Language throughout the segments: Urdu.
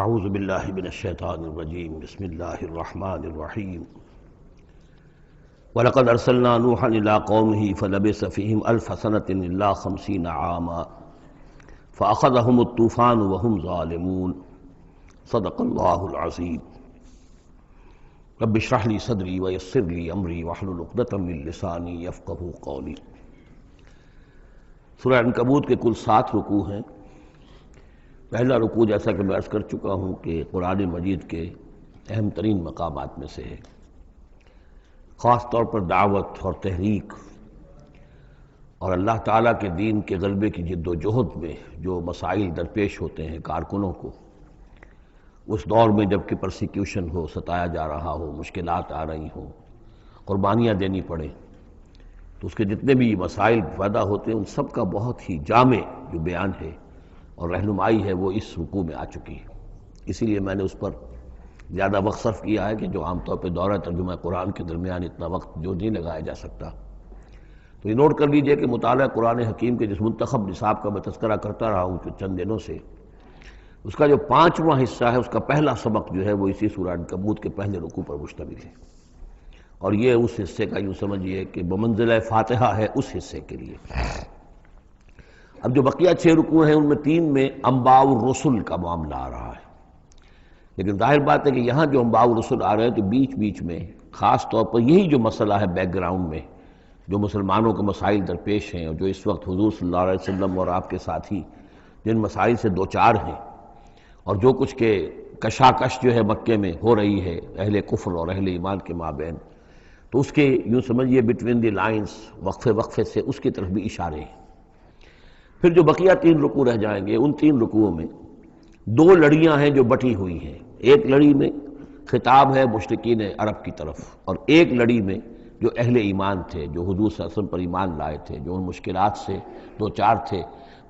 اعوذ باللہ من الشیطان الرجیم بسم اللہ الرحمن الرحیم وَلَقَدْ أَرْسَلْنَا نُوحًا إِلَىٰ قَوْمِهِ فَلَبِثَ فِيهِمْ أَلْفَ سَنَةٍ إِلَّا 50 عَامًا فَأَخَذَهُمُ الطُّوفَانُ وَهُمْ ظَالِمُونَ صدق اللہ العظیم۔ رب اشرح لي صدری ويسر لي امری واحلل عقدۃ من لسانی یفقہوا قولی۔ سورہ عنکبوت کے کل 7 رکوع ہیں۔ پہلا رکوع جیسا کہ میں عرض کر چکا ہوں کہ قرآن مجید کے اہم ترین مقامات میں سے ہے، خاص طور پر دعوت اور تحریک اور اللہ تعالیٰ کے دین کے غلبے کی جد و جہد میں جو مسائل درپیش ہوتے ہیں کارکنوں کو، اس دور میں جب کہ پرسیکیوشن ہو، ستایا جا رہا ہو، مشکلات آ رہی ہوں، قربانیاں دینی پڑیں، تو اس کے جتنے بھی مسائل پیدا ہوتے ہیں ان سب کا بہت ہی جامع جو بیان ہے اور رہنمائی ہے وہ اس رکوع میں آ چکی ہے۔ اسی لیے میں نے اس پر زیادہ وقت صرف کیا ہے کہ جو عام طور پہ دورہ ترجمہ قرآن کے درمیان اتنا وقت جو نہیں لگایا جا سکتا۔ تو یہ نوٹ کر لیجئے کہ مطالعہ قرآن حکیم کے جس منتخب نصاب کا میں تذکرہ کرتا رہا ہوں چند دنوں سے، اس کا جو 5واں حصہ ہے، اس کا پہلا سبق جو ہے وہ اسی سورہ عنکبوت کے پہلے رکوع پر مشتمل ہے، اور یہ اس حصے کا یوں سمجھیے کہ بمنزلہ فاتحہ ہے اس حصے کے لیے۔ اب جو بقیہ 6 رکوع ہیں ان میں 3 میں انباء الرسل کا معاملہ آ رہا ہے، لیکن ظاہر بات ہے کہ یہاں جو انباء الرسل آ رہے ہیں تو بیچ بیچ میں خاص طور پر یہی جو مسئلہ ہے بیک گراؤنڈ میں جو مسلمانوں کے مسائل درپیش ہیں، اور جو اس وقت حضور صلی اللہ علیہ وسلم اور آپ کے ساتھی جن مسائل سے دوچار ہیں، اور جو کچھ کے کشاکش جو ہے مکے میں ہو رہی ہے اہل کفر اور اہل ایمان کے مابین، تو اس کے یوں سمجھیے بٹوین دی لائنز وقفے وقفے سے اس کی طرف بھی اشارے ہیں۔ پھر جو بقیہ 3 رکوع رہ جائیں گے ان 3 رکوعوں میں 2 لڑیاں ہیں جو بٹی ہوئی ہیں۔ ایک لڑی میں خطاب ہے مشرکین عرب کی طرف، اور ایک لڑی میں جو اہل ایمان تھے، جو حضور صلی اللہ علیہ وسلم پر ایمان لائے تھے، جو ان مشکلات سے دوچار تھے،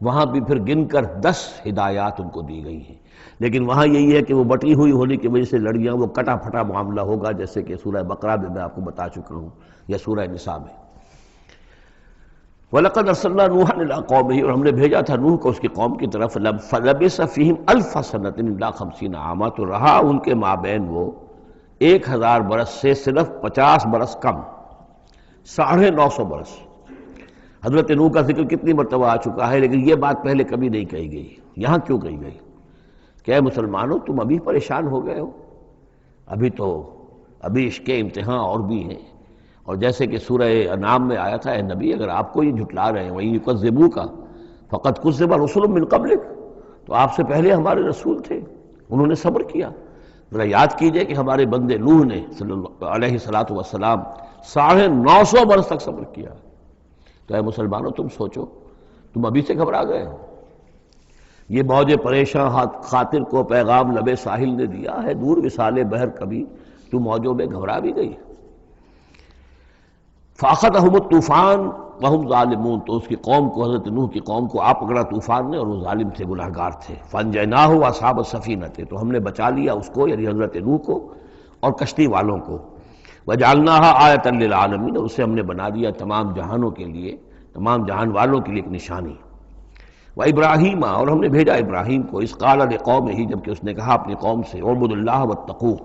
وہاں بھی پھر گن کر 10 ہدایات ان کو دی گئی ہیں۔ لیکن وہاں یہی ہے کہ وہ بٹی ہوئی ہونے کی وجہ سے لڑیاں وہ کٹا پھٹا معاملہ ہوگا، جیسے کہ سورہ بقرہ میں آپ کو بتا چکا ہوں یا سورہ نساء میں۔ وَلَقَدْ أَرْسَلْنَا نُوحًا إِلَىٰ قَوْمِهِ، اور ہم نے بھیجا تھا نوح کو اس کی قوم کی طرف، فَلَبِثَ فِيهِمْ أَلْفَ سَنَةٍ إِلَّا 50 عَامًا، تو رہا ان کے مابین وہ 1000 برس سے صرف 50 برس کم، 950 برس۔ حضرت نوح کا ذکر کتنی مرتبہ آ چکا ہے، لیکن یہ بات پہلے کبھی نہیں کہی گئی۔ یہاں کیوں کہی گئی کہ اے مسلمانوں تم ابھی پریشان ہو گئے ہو، ابھی عشق امتحان اور بھی ہیں، اور جیسے کہ سورہ انعام میں آیا تھا، اے نبی اگر آپ کو یہ جھٹلا رہے ہیں وَإِن يُكَذِّبُوكَ فَقَدْ كُذِّبَ رُسُلٌ مِّن قَبْلِكَ، تو آپ سے پہلے ہمارے رسول تھے، انہوں نے صبر کیا۔ ذرا یاد کیجئے کہ ہمارے بندے نوح نے صلی اللہ علیہ السلام 950 برس تک صبر کیا۔ تو اے مسلمانوں تم سوچو، تم ابھی سے گھبرا گئے ہو۔ یہ موج پریشاں خاطر کو پیغام لبِ ساحل نے دیا ہے، دور وصال بحر کبھی تو موجوں میں گھبرا بھی گئی۔ فَأَخَذَهُمُ الطُّوفَانُ وَهُمْ ظَالِمُونَ، تو اس کی قوم کو، حضرت نوح کی قوم کو آ پکڑا طوفان نے، اور وہ ظالم تھے، گناہگار تھے۔ فَأَنجَيْنَاهُ وَأَصْحَابَ السَّفِينَةِ، تو ہم نے بچا لیا اس کو یعنی حضرت نوح کو اور کشتی والوں کو۔ وَجَعَلْنَاهَا آیَةً لِّلْعَالَمِينَ، اور اسے ہم نے بنا دیا تمام جہانوں کے لیے، تمام جہان والوں کے لیے ایک نشانی۔ وَإِبْرَاهِيمَ، اور ہم نے بھیجا ابراہیم کو، اذ قال لقومہ، جب کہ اس نے کہا اپنی قوم سے، اعبدوا اللہ واتقوہ،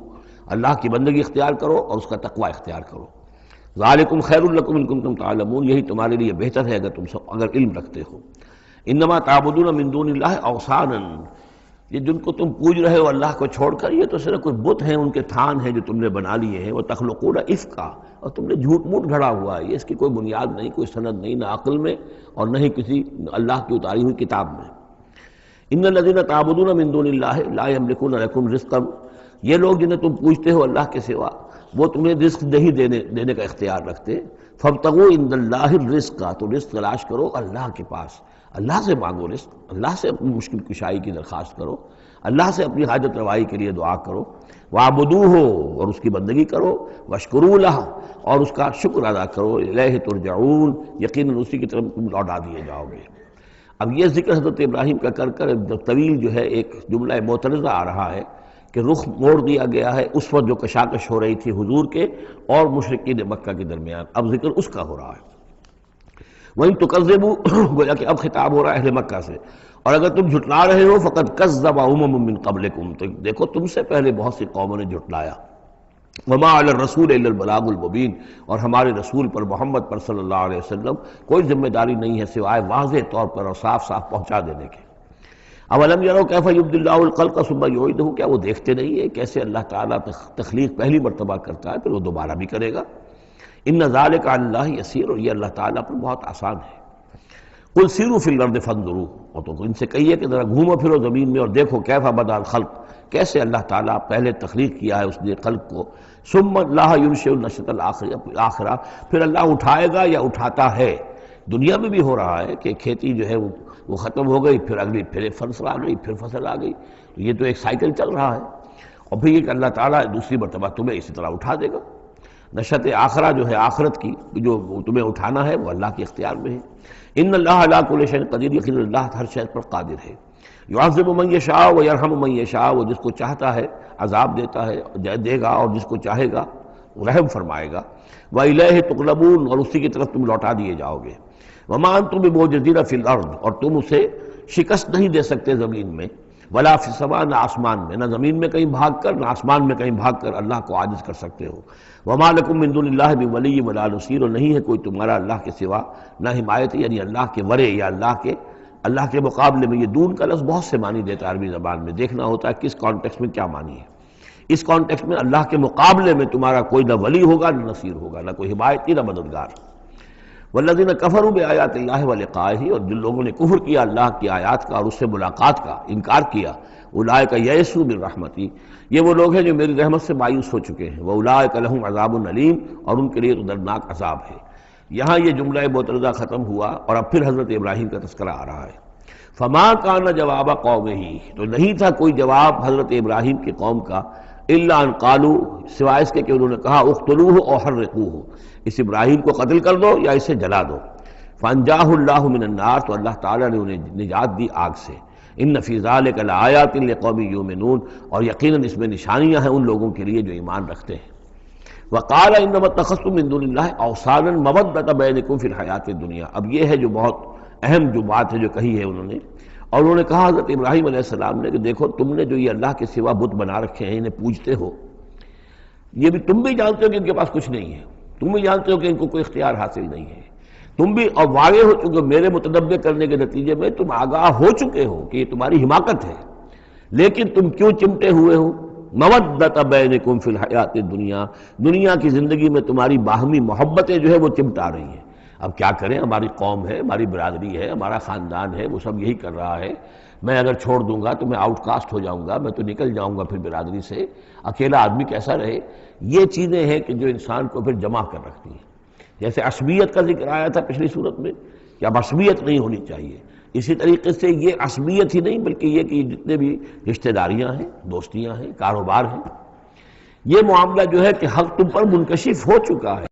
اللہ کی بندگی اختیار کرو اور اس کا تقوی اختیار کرو۔ ذالکم خیر لکم ان کنتم تعلمون، یہی تمہارے لیے بہتر ہے اگر علم رکھتے ہو۔ انما تعبدون من دون اللہ اوثانا، یہ جن کو تم پوج رہے ہو اللہ کو چھوڑ کر، یہ تو صرف کوئی بت ہیں، ان کے تھان ہیں جو تم نے بنا لیے ہیں۔ وتخلقون افکا، اور تم نے جھوٹ موٹ گھڑا ہوا ہے، یہ اس کی کوئی بنیاد نہیں، کوئی سند نہیں، نہ عقل میں اور نہ ہی کسی اللہ کی اتاری ہوئی کتاب میں۔ ان الذین تعبدون من دون اللہ لا یملکون لکم رزقا، یہ لوگ جنہیں تم پوجتے ہو اللہ کے سوا، وہ تمہیں رزق نہیں دینے کا اختیار رکھتے۔ فابتغوا عند اللہ الرزق، تو رزق تلاش کرو اللہ کے پاس، اللہ سے مانگو رزق، اللہ سے اپنی مشکل کشائی کی درخواست کرو، اللہ سے اپنی حاجت روائی کے لیے دعا کرو۔ وَاعْبُدُوهُ، اور اس کی بندگی کرو۔ وَاشْكُرُوا لَهُ، اور اس کا شکر ادا کرو۔ إِلَيْهِ تُرْجَعُونَ، یقیناً اسی کی طرف تم لوٹا دیے جاؤ گے۔ اب یہ ذکر حضرت ابراہیم کا کر طویل جو ہے ایک جملہ معترضہ آ رہا ہے کہ رخ موڑ دیا گیا ہے اس وقت جو کشاکش ہو رہی تھی حضور کے اور مشرکین مکہ کے درمیان، اب ذکر اس کا ہو رہا ہے۔ وَإِن تُكَذِّبُوا، گویا کہ اب خطاب ہو رہا ہے اہل مکہ سے، اور اگر تم جھٹلا رہے ہو فقد کذب امم من قبلکم، تو دیکھو تم سے پہلے بہت سی قوموں نے جھٹلایا. وما علی الرسول الا البلاغ المبین، اور ہمارے رسول پر محمد پر صلی اللہ علیہ وسلم کوئی ذمہ داری نہیں ہے سوائے واضح طور پر اور صاف صاف پہنچا دینے کے. اولم یروا کیف یبدی اللہ الخلق ثم یعیدہ، کیا وہ دیکھتے نہیں ہیں کیسے اللہ تعالیٰ تخلیق پہلی مرتبہ کرتا ہے پھر وہ دوبارہ بھی کرے گا. ان ذلک علی اللہ یسیر، اور یہ اللہ تعالیٰ پر بہت آسان ہے. قل سیروا فی الارض فانظروا، اور تو ان سے کہیے کہ ذرا گھومو پھرو زمین میں اور دیکھو کیف بدا الخلق، کیسے اللہ تعالیٰ پہلے تخلیق کیا ہے اس نے خلق کو. ثم اللہ ینشئ النشأۃ الآخرہ، پھر اللہ اٹھائے گا یا اٹھاتا ہے. دنیا میں بھی ہو رہا ہے کہ کھیتی جو ہے وہ ختم ہو گئی، پھر اگلی پھر فصل آ گئی، پھر فصل آ گئی، تو یہ تو ایک سائیکل چل رہا ہے. اور پھر یہ کہ اللہ تعالیٰ دوسری مرتبہ تمہیں اسی طرح اٹھا دے گا. نشأۃ آخرہ جو ہے آخرت کی جو تمہیں اٹھانا ہے وہ اللہ کے اختیار میں ہے. ان اللہ علی کل شیء قدیر، یقین اللہ ہر شے پر قادر ہے. یعذب من یشاء ویرحم من یشاء، وہ جس کو چاہتا ہے عذاب دیتا ہے دے گا، اور جس کو چاہے گا رحم فرمائے گا. وإلیہ تقلبون، اور اسی کی طرف تم لوٹا دیے جاؤ گے. وما انتم بمعجزین فی الارض، اور تم اسے شکست نہیں دے سکتے زمین میں. ولا فی السماء، نہ آسمان میں، نہ زمین میں کہیں بھاگ کر نہ آسمان میں کہیں بھاگ کر اللہ کو عاجز کر سکتے ہو. وما لکم من دون اللہ من ولی ولا نصیر، اور نہیں ہے کوئی تمہارا اللہ کے سوا نہ حمایت، یعنی اللہ کے ورے یا اللہ کے مقابلے میں. یہ دون کا لفظ بہت سے معنی دیتا ہے عربی زبان میں، دیکھنا ہوتا ہے کس کانٹیکسٹ میں کیا معنی ہے. اس کانٹیکسٹ میں اللہ کے مقابلے میں تمہارا کوئی نہ ولی ہوگا نہ نصیر ہوگا، نہ کوئی حمایتی نہ مددگار. والذین کفروا بآیات اللہ ولقائہ، اور جن لوگوں نے کفر کیا اللہ کی آیات کا اور اس سے ملاقات کا انکار کیا. اولئک یئسوا من رحمتی، یہ وہ لوگ ہیں جو میری رحمت سے مایوس ہو چکے ہیں. واولئک لہم عذاب علیم، اور ان کے لیے تو دردناک عذاب ہے. یہاں یہ جملہ معترضہ ختم ہوا اور اب پھر حضرت ابراہیم کا تذکرہ آ رہا ہے. فما کان جواب قومہ، تو نہیں تھا کوئی جواب حضرت ابراہیم کی قوم کا، الا ان قالوا، سوائے اس کے کہ انہوں نے کہا اقتلوہ او حرقوہ، اس ابراہیم کو قتل کر دو یا اسے جلا دو. فانجاہ اللہ من النار، تو اللہ تعالیٰ نے انہیں نجات دی آگ سے. ان فی ذلک لآیات لقوم یؤمنون، اور یقیناً اس میں نشانیاں ہیں ان لوگوں کے لیے جو ایمان رکھتے ہیں. وقال انما اتخذتم من دون اللہ اوثانا مودۃ بینکم فی الحیاۃ الدنیا، اب یہ ہے جو بہت اہم جو بات ہے جو کہی ہے انہوں نے. اور انہوں نے کہا حضرت ابراہیم علیہ السلام نے کہ دیکھو تم نے جو یہ اللہ کے سوا بت بنا رکھے ہیں انہیں پوجتے ہو، یہ بھی تم بھی جانتے ہو کہ ان کے پاس کچھ نہیں ہے، تم بھی جانتے ہو کہ ان کو کوئی اختیار حاصل نہیں ہے، تم بھی اور واقع ہو چکے میرے متنبع کرنے کے نتیجے میں تم آگاہ ہو چکے ہو کہ یہ تمہاری حماقت ہے، لیکن تم کیوں چمٹے ہوئے ہو. مودۃ بینکم فی الحیات الدنیا، دنیا کی زندگی میں تمہاری باہمی محبتیں جو ہے وہ چمٹا رہی ہیں. اب کیا کریں، ہماری قوم ہے، ہماری برادری ہے، ہمارا خاندان ہے، وہ سب یہی کر رہا ہے. میں اگر چھوڑ دوں گا تو میں آؤٹ کاسٹ ہو جاؤں گا، میں تو نکل جاؤں گا پھر برادری سے. اکیلا آدمی کیسا رہے. یہ چیزیں ہیں کہ جو انسان کو پھر جمع کر رکھتی ہیں. جیسے عصبیت کا ذکر آیا تھا پچھلی صورت میں کہ اب عصبیت نہیں ہونی چاہیے، اسی طریقے سے یہ عصبیت ہی نہیں بلکہ یہ کہ جتنے بھی رشتہ داریاں ہیں، دوستیاں ہیں، کاروبار ہیں، یہ معاملہ جو ہے کہ حق تم پر منکشف ہو چکا ہے.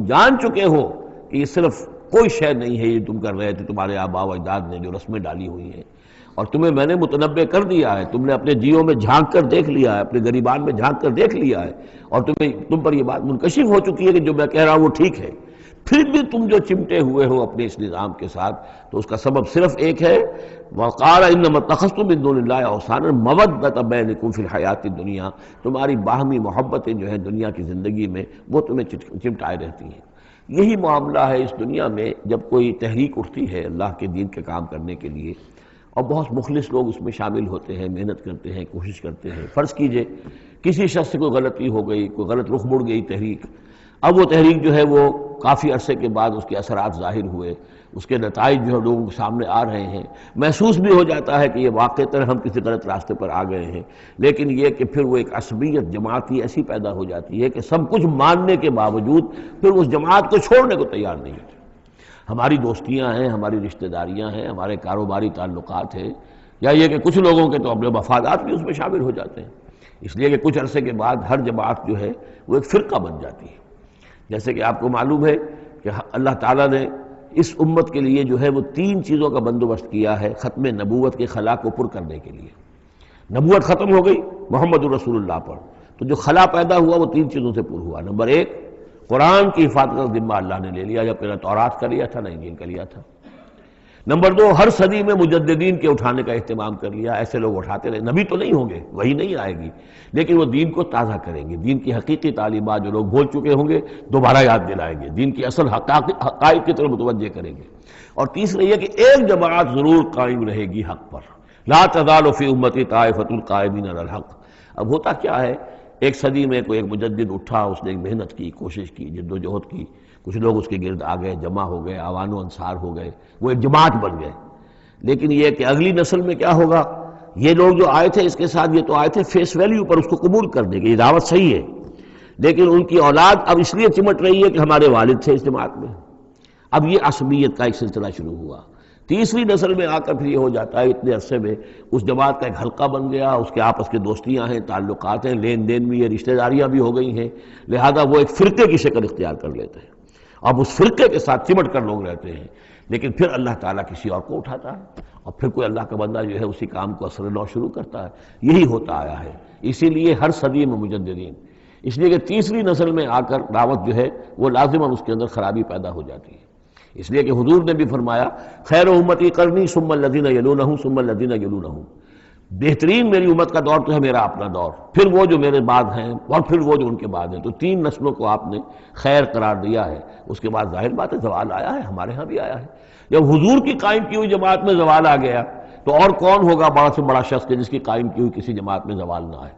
جان چکے ہو کہ یہ صرف کوئی شے نہیں ہے یہ تم کر رہے تھے تمہارے آباء و اجداد نے جو رسمیں ڈالی ہوئی ہیں، اور تمہیں میں نے متنبع کر دیا ہے. تم نے اپنے جیوں میں جھانک کر دیکھ لیا ہے، اپنے گریبان میں جھانک کر دیکھ لیا ہے، اور تم پر یہ بات منکشف ہو چکی ہے کہ جو میں کہہ رہا ہوں وہ ٹھیک ہے. پھر بھی تم جو چمٹے ہوئے ہو اپنے اس نظام کے ساتھ، تو اس کا سبب صرف ایک ہے. وقال انما اتخذتم من دون اللہ اوثانا مودۃ بینکم فی الحیات الدنیا، تمہاری باہمی محبتیں جو ہیں دنیا کی زندگی میں وہ تمہیں چمٹائے رہتی ہیں. یہی معاملہ ہے اس دنیا میں جب کوئی تحریک اٹھتی ہے اللہ کے دین کے کام کرنے کے لیے، اور بہت مخلص لوگ اس میں شامل ہوتے ہیں، محنت کرتے ہیں، کوشش کرتے ہیں. فرض کیجئے کسی شخص سے کوئی غلطی ہو گئی، کوئی غلط رخ مڑ گئی تحریک، اب وہ تحریک جو ہے وہ کافی عرصے کے بعد اس کے اثرات ظاہر ہوئے، اس کے نتائج جو ہے لوگوں کے سامنے آ رہے ہیں، محسوس بھی ہو جاتا ہے کہ یہ واقعتاً ہم کسی غلط راستے پر آ گئے ہیں. لیکن یہ کہ پھر وہ ایک عصبیت جماعتی ایسی پیدا ہو جاتی ہے کہ سب کچھ ماننے کے باوجود پھر اس جماعت کو چھوڑنے کو تیار نہیں ہوتی. ہماری دوستیاں ہیں، ہماری رشتہ داریاں ہیں، ہمارے کاروباری تعلقات ہیں، یا یہ کہ کچھ لوگوں کے تو اپنے مفادات بھی اس میں شامل ہو جاتے ہیں، اس لیے کہ کچھ عرصے کے بعد ہر جماعت جو ہے وہ ایک فرقہ بن جاتی ہے. جیسے کہ آپ کو معلوم ہے کہ اللہ تعالیٰ نے اس امت کے لیے جو ہے وہ 3 چیزوں کا بندوبست کیا ہے ختم نبوت کے خلا کو پر کرنے کے لیے. نبوت ختم ہو گئی محمد الرسول اللہ پر، تو جو خلا پیدا ہوا وہ 3 چیزوں سے پر ہوا. نمبر 1، قرآن کی حفاظت کا ذمہ اللہ نے لے لیا، جب پہلے تورات کا لیا تھا نہ انجیل کا لیا تھا. نمبر دو، ہر صدی میں مجددین کے اٹھانے کا اہتمام کر لیا، ایسے لوگ اٹھاتے رہے، نبی تو نہیں ہوں گے، وہی نہیں آئے گی، لیکن وہ دین کو تازہ کریں گے، دین کی حقیقی تعلیمات جو لوگ بھول چکے ہوں گے دوبارہ یاد دلائیں گے، دین کی اصل حقائق کی طرف متوجہ کریں گے۔ اور تیسرے یہ کہ ایک جماعت ضرور قائم رہے گی حق پر، لا تزال فی امتی طائفۃ قائمین علی الحق۔ اب ہوتا کیا ہے، ایک صدی میں کوئی ایک مجدد اٹھا، اس نے محنت کی، کوشش کی، جد و جہد کی، کچھ لوگ اس کے گرد آ گئے، جمع ہو گئے، اعوان و انصار ہو گئے، وہ ایک جماعت بن گئے۔ لیکن یہ کہ اگلی نسل میں کیا ہوگا، یہ لوگ جو آئے تھے اس کے ساتھ، یہ تو آئے تھے فیس ویلیو پر، اس کو قبول کرنے کے، یہ دعوت صحیح ہے، لیکن ان کی اولاد اب اس لیے چمٹ رہی ہے کہ ہمارے والد تھے اس جماعت میں۔ اب یہ عصبیت کا ایک سلسلہ شروع ہوا۔ تیسری نسل میں آ کر پھر یہ ہو جاتا ہے، اتنے عرصے میں اس جماعت کا ایک حلقہ بن گیا، اس کے آپس کے دوستیاں ہیں، تعلقات ہیں، لین دین بھی ہے، رشتہ داریاں بھی ہو گئی ہیں، لہذا وہ ایک فرقے کی شکل اختیار کر لیتے ہیں۔ اب اس فرقے کے ساتھ چمٹ کر لوگ رہتے ہیں، لیکن پھر اللہ تعالیٰ کسی اور کو اٹھاتا ہے، اور پھر کوئی اللہ کا بندہ جو ہے اسی کام کو اثر نو شروع کرتا ہے۔ یہی ہوتا آیا ہے، اسی لیے ہر صدی میں مجددین، اس لیے کہ تیسری نسل میں آ کر دعوت جو ہے وہ لازماً اس کے اندر خرابی پیدا ہو جاتی ہے۔ اس لیے کہ حضور نے بھی فرمایا، خیر امتی قرنی ثم الذین یلونہم ثم الذین یلونہم، بہترین میری امت کا دور تو ہے میرا اپنا دور، پھر وہ جو میرے بعد ہیں، اور پھر وہ جو ان کے بعد ہیں۔ تو تین نسلوں کو آپ نے خیر قرار دیا ہے۔ اس کے بعد ظاہر بات ہے زوال آیا ہے، ہمارے ہاں بھی آیا ہے۔ جب حضور کی قائم کی ہوئی جماعت میں زوال آ گیا تو اور کون ہوگا بڑا سے بڑا شخص کہ جس کی قائم کی ہوئی کسی جماعت میں زوال نہ آئے؟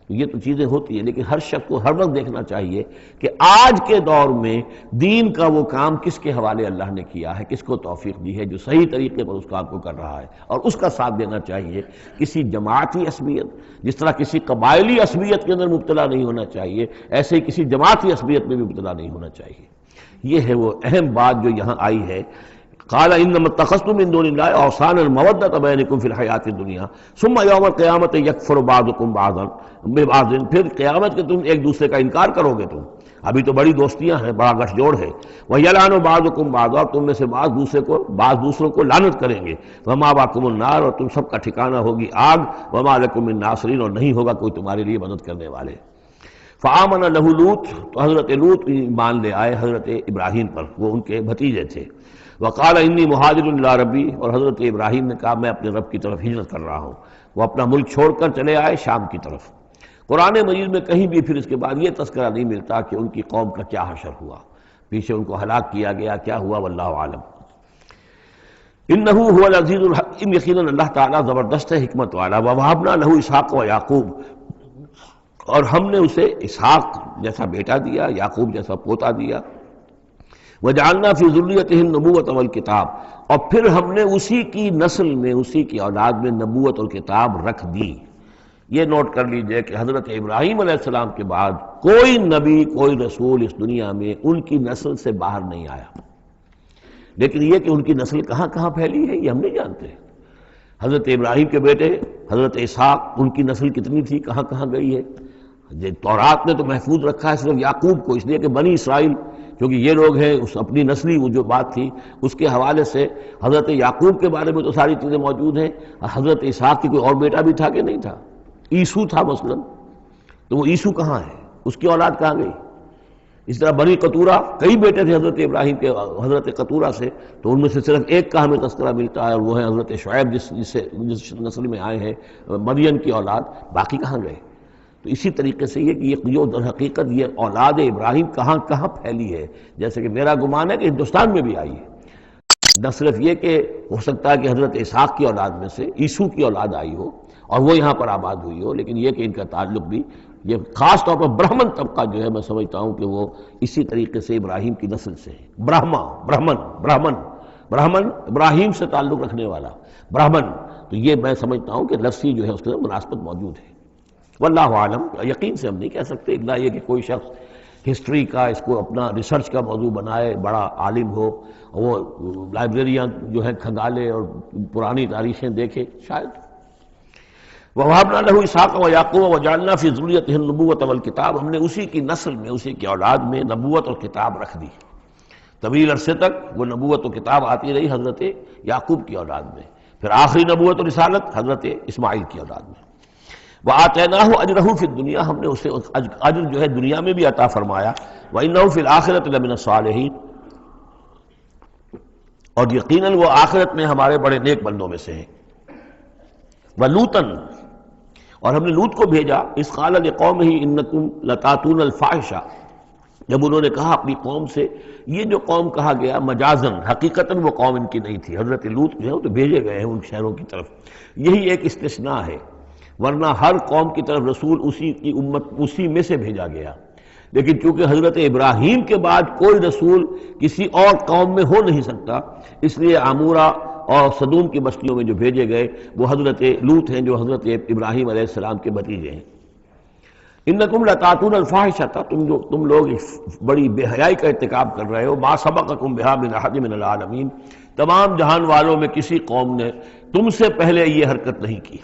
تو یہ تو چیزیں ہوتی ہیں، لیکن ہر شخص کو ہر وقت دیکھنا چاہیے کہ آج کے دور میں دین کا وہ کام کس کے حوالے اللہ نے کیا ہے، کس کو توفیق دی ہے جو صحیح طریقے پر اس کام کو کر رہا ہے، اور اس کا ساتھ دینا چاہیے۔ کسی جماعتی عصبیت، جس طرح کسی قبائلی عصبیت کے اندر مبتلا نہیں ہونا چاہیے، ایسے ہی کسی جماعتی عصبیت میں بھی مبتلا نہیں ہونا چاہیے۔ یہ ہے وہ اہم بات جو یہاں آئی ہے۔ قال انما اتخذتم من دون اللہ اوثانا مودۃ بینکم فی الحیاۃ الدنیا ثم یوم القیامۃ یکفر بعضکم بعضا ببعض، پھر قیامت کے تم ایک دوسرے کا انکار کرو گے، تم ابھی تو بڑی دوستیاں ہیں، بڑا گٹھ جوڑ ہے، وَيَلْعَنُ بَعْضُكُمْ بَعْضًا، تم میں سے بعض دوسروں کو لعنت کریں گے، وَمَأْوَاكُمُ النَّارُ، اور تم سب کا ٹھکانہ ہوگی آگ، وَمَا لَكُم مِّن نَاصِرِينَ، اور نہیں ہوگا کوئی تمہارے لیے مدد کرنے والے۔ فآمن لہ لوط، تو حضرت لوط ایمان لے آئے حضرت ابراہیم پر، وہ ان کے بھتیجے تھے۔ وقال انی مہاجر الی ربی، اور حضرت ابراہیم نے کہا میں اپنے رب کی طرف ہجرت کر رہا ہوں، وہ اپنا ملک چھوڑ کر چلے آئے شام کی طرف۔ قرآن مجید میں کہیں بھی پھر اس کے بعد یہ تذکرہ نہیں ملتا کہ ان کی قوم کا کیا حشر ہوا، پیچھے ان کو ہلاک کیا گیا، کیا ہوا، واللہ عالم۔ انہ هو العزیز الحکیم، یقیناً اللہ تعالیٰ زبردست ہے، حکمت والا۔ ووہبنا لہ اسحاق و یعقوب، اور ہم نے اسے اسحاق جیسا بیٹا دیا، یعقوب جیسا پوتا دیا۔ وجعلنا فی ذریتہ النبوۃ والکتاب، اور پھر ہم نے اسی کی نسل میں، اسی کی اولاد میں نبوت اور کتاب رکھ دی۔ یہ نوٹ کر لیجئے کہ حضرت ابراہیم علیہ السلام کے بعد کوئی نبی، کوئی رسول اس دنیا میں ان کی نسل سے باہر نہیں آیا، لیکن یہ کہ ان کی نسل کہاں کہاں پھیلی ہے یہ ہم نہیں جانتے۔ حضرت ابراہیم کے بیٹے حضرت اسحاق، ان کی نسل کتنی تھی، کہاں کہاں گئی ہے؟ تورات نے تو محفوظ رکھا ہے صرف یعقوب کو، اس لیے کہ بنی اسرائیل کیونکہ یہ لوگ ہیں، اس اپنی نسلی وہ جو بات تھی اس کے حوالے سے حضرت یعقوب کے بارے میں تو ساری چیزیں موجود ہیں۔ حضرت اسحاق کی کوئی اور بیٹا بھی تھا کہ نہیں تھا؟ عیسو تھا مثلا، تو وہ عیسو کہاں ہے، اس کی اولاد کہاں گئی؟ اس طرح بنی قطورہ، کئی بیٹے تھے حضرت ابراہیم کے حضرت قطورہ سے، تو ان میں سے صرف ایک کا ہمیں تذکرہ ملتا ہے، اور وہ ہے حضرت شعیب جس نسل میں آئے ہیں، مریم کی اولاد، باقی کہاں گئے؟ تو اسی طریقے سے یہ کہ یہ در حقیقت یہ اولاد ابراہیم کہاں کہاں پھیلی ہے، جیسے کہ میرا گمان ہے کہ ہندوستان میں بھی آئی ہے۔ نہ صرف یہ کہ ہو سکتا ہے کہ حضرت اسحاق کی اولاد میں سے عیسو کی اولاد آئی ہو اور وہ یہاں پر آباد ہوئی ہو، لیکن یہ کہ ان کا تعلق بھی یہ خاص طور پر برہمن طبقہ جو ہے، میں سمجھتا ہوں کہ وہ اسی طریقے سے ابراہیم کی نسل سے ہے۔ برہمن ابراہیم سے تعلق رکھنے والا برہمن، تو یہ میں سمجھتا ہوں کہ لفظی جو ہے اس کے اندر مناسبت موجود ہے۔ واللہ عالم، یقین سے ہم نہیں کہہ سکتے، الا یہ کہ کوئی شخص ہسٹری کا اس کو اپنا ریسرچ کا موضوع بنائے، بڑا عالم ہو، وہ لائبریریاں جو ہیں کھنگالے اور پرانی تاریخیں دیکھے، شاید۔ وَوَهَبْنَا لَهُ إِسْحَاقَ وَيَعْقُوبَ وَجَعَلْنَا فِي ذُرِّيَّتِهِ النُّبُوَّةَ وَالْكِتَابَ، ہم نے اسی کی نسل میں، اسی کی اولاد میں نبوت اور کتاب رکھ دی۔ طویل عرصے تک وہ نبوت و کتاب آتی رہی حضرت یعقوب کی اولاد میں، پھر آخری نبوت و رسالت حضرت اسماعیل کی اولاد میں۔ وَآتَيْنَاهُ أَجْرَهُ فِي الدُّنْيَا، ہم نے اسے اجر جو ہے دنیا میں بھی عطا فرمایا۔ وَإِنَّهُ فِي الْآخِرَةِ لَمِنَ الصَّالِحِينَ، اور یقیناً وہ آخرت میں ہمارے بڑے نیک بندوں میں سے ہیں۔ وَلُوطًا، اور ہم نے لوط کو بھیجا، اذ قال لقومہ انکم لتاتون الفاحشہ، جب انہوں نے کہا اپنی قوم سے، یہ جو قوم کہا گیا مجازن، حقیقتاً وہ قوم ان کی نہیں تھی، حضرت لوط جو ہے وہ تو بھیجے گئے ہیں ان شہروں کی طرف، یہی ایک استثناء ہے، ورنہ ہر قوم کی طرف رسول اسی کی امت اسی میں سے بھیجا گیا، لیکن چونکہ حضرت ابراہیم کے بعد کوئی رسول کسی اور قوم میں ہو نہیں سکتا، اس لیے عمورہ اور صدوم کی بستیوں میں جو بھیجے گئے وہ حضرت لوط ہیں جو حضرت ابراہیم علیہ السلام کے بھتیجے ہیں۔ انکم لتاتون الفاحشۃ، تم لوگ بڑی بے حیائی کا ارتکاب کر رہے ہو، ما سبقکم بہا من احد من العالمین، تمام جہان والوں میں کسی قوم نے تم سے پہلے یہ حرکت نہیں کی۔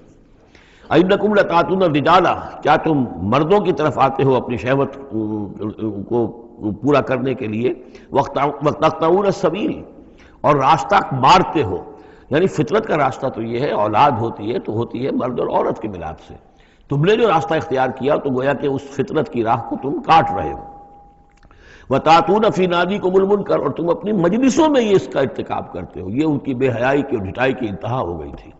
انکم لتاتون الرجال، کیا تم مردوں کی طرف آتے ہو اپنی شہوت کو پورا کرنے کے لیے، وتقطعون السبیل، اور راستہ مارتے ہو، یعنی فطرت کا راستہ تو یہ ہے، اولاد ہوتی ہے تو ہوتی ہے مرد اور عورت کے ملاپ سے، تم نے جو راستہ اختیار کیا تو گویا کہ اس فطرت کی راہ کو تم کاٹ رہے ہو۔ وَتَأْتُونَ فِي نَادِيكُمُ الْمُنكَرَ، اور تم اپنی مجلسوں میں یہ اس کا ارتکاب کرتے ہو، یہ ان کی بے حیائی کی اور ڈھٹائی کی انتہا ہو گئی تھی۔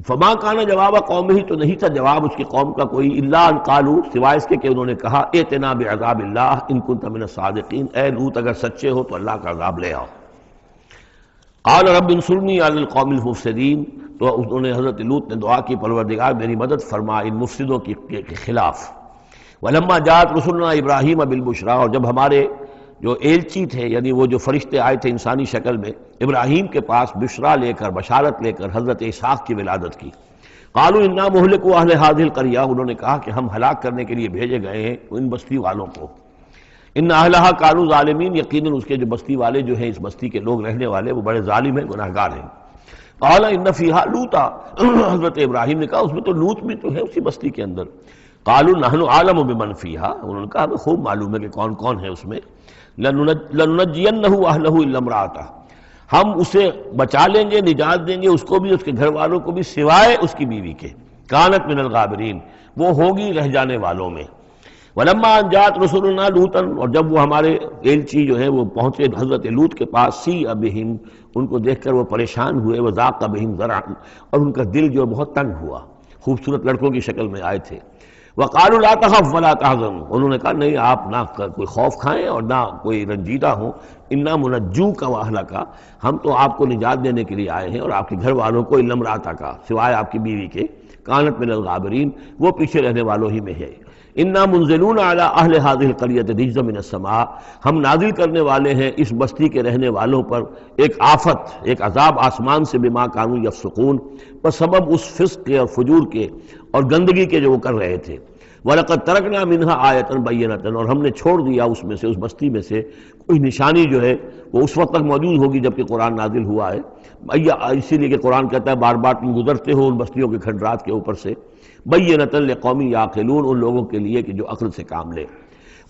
فما کان جواب قومہ، تو نہیں تھا جواب اس کی قوم کا کوئی، الا ان قالوا، سوائے اس کے کہ انہوں نے کہا ائتنا بعذاب اللہ ان کنت من الصادقین، اے لوط اگر سچے ہو تو اللہ کا عذاب لے آؤ۔ قال رب انصرنی علی القوم المفسدین، تو انہوں نے حضرت لوط نے دعا کی پروردگار میری مدد فرما ان مفسدوں کے خلاف۔ ولما جاءت رسلنا ابراہیم بالبشریٰ، اور جب ہمارے جو ایلچی تھے یعنی وہ جو فرشتے آئے تھے انسانی شکل میں ابراہیم کے پاس بشرا لے کر، بشارت لے کر حضرت اسحاق کی ولادت کی، قالوا انا مہلکو اہل هذه القریہ، انہوں نے کہا کہ ہم ہلاک کرنے کے لیے بھیجے گئے ہیں ان بستی والوں کو، ان اہلھا کانوا ظالمین، یقیناً اس کے جو بستی والے جو ہیں، اس بستی کے لوگ رہنے والے وہ بڑے ظالم ہیں، گناہگار ہیں۔ قال ان فیہا لوطا، حضرت ابراہیم نے کہا اس میں تو لوط بھی تو ہے اسی بستی کے اندر۔ قالوا نحن اعلم بمن فیہا، انہوں نے کہا ہمیں خوب معلوم ہے کہ کون کون ہے اس میں۔ لننجینہ اہلہ الا امرأتہ، ہم اسے بچا لیں گے، نجات دیں گے، اس کو بھی اس کے گھر والوں کو بھی، سوائے اس کی بیوی کے، کانت من الغابرین، وہ ہوگی رہ جانے والوں میں۔ ولما ان جاءت رسلنا لوطا، اور جب وہ ہمارے ایلچی جو ہے وہ پہنچے حضرت لوط کے پاس، سیء بہم، ان کو دیکھ کر وہ پریشان ہوئے، وضاق بہم ذرعا، اور ان کا دل جو بہت تنگ ہوا، خوبصورت لڑکوں کی شکل میں آئے تھے۔ وقالوا لا تخف ولا تحزن، انہوں نے کہا نہیں آپ نہ کوئی خوف کھائیں اور نہ کوئی رنجیدہ ہوں، انا منجوک واہلک، ہم تو آپ کو نجات دینے کے لیے آئے ہیں اور آپ کے گھر والوں کو، الا امرأتک، سوائے آپ کی بیوی کے، کانت من الغابرین، وہ پیچھے رہنے والوں ہی میں ہے۔ انا منزلون علی اہل هذه القریۃ رجزا من السماء، ہم نازل کرنے والے ہیں اس بستی کے رہنے والوں پر ایک آفت، ایک عذاب آسمان سے، بما کانوا یفسقون، پر سبب اس فسق کے اور فجور کے اور گندگی کے جو وہ کر رہے تھے۔ وَلَقَدْ تَرَكْنَا مِنْهَا آیَةً بَيِّنَةً، اور ہم نے چھوڑ دیا اس میں سے، اس بستی میں سے کوئی نشانی جو ہے وہ اس وقت تک موجود ہوگی جب کہ قرآن نازل ہوا ہے، اسی لیے کہ قرآن کہتا ہے بار بار تم گزرتے ہو ان بستیوں کے کھنڈرات کے اوپر سے، بَيِّنَةً لِقَوْمٍ يَعْقِلُونَ، ان لوگوں کے لیے کہ جو عقل سے کام لے۔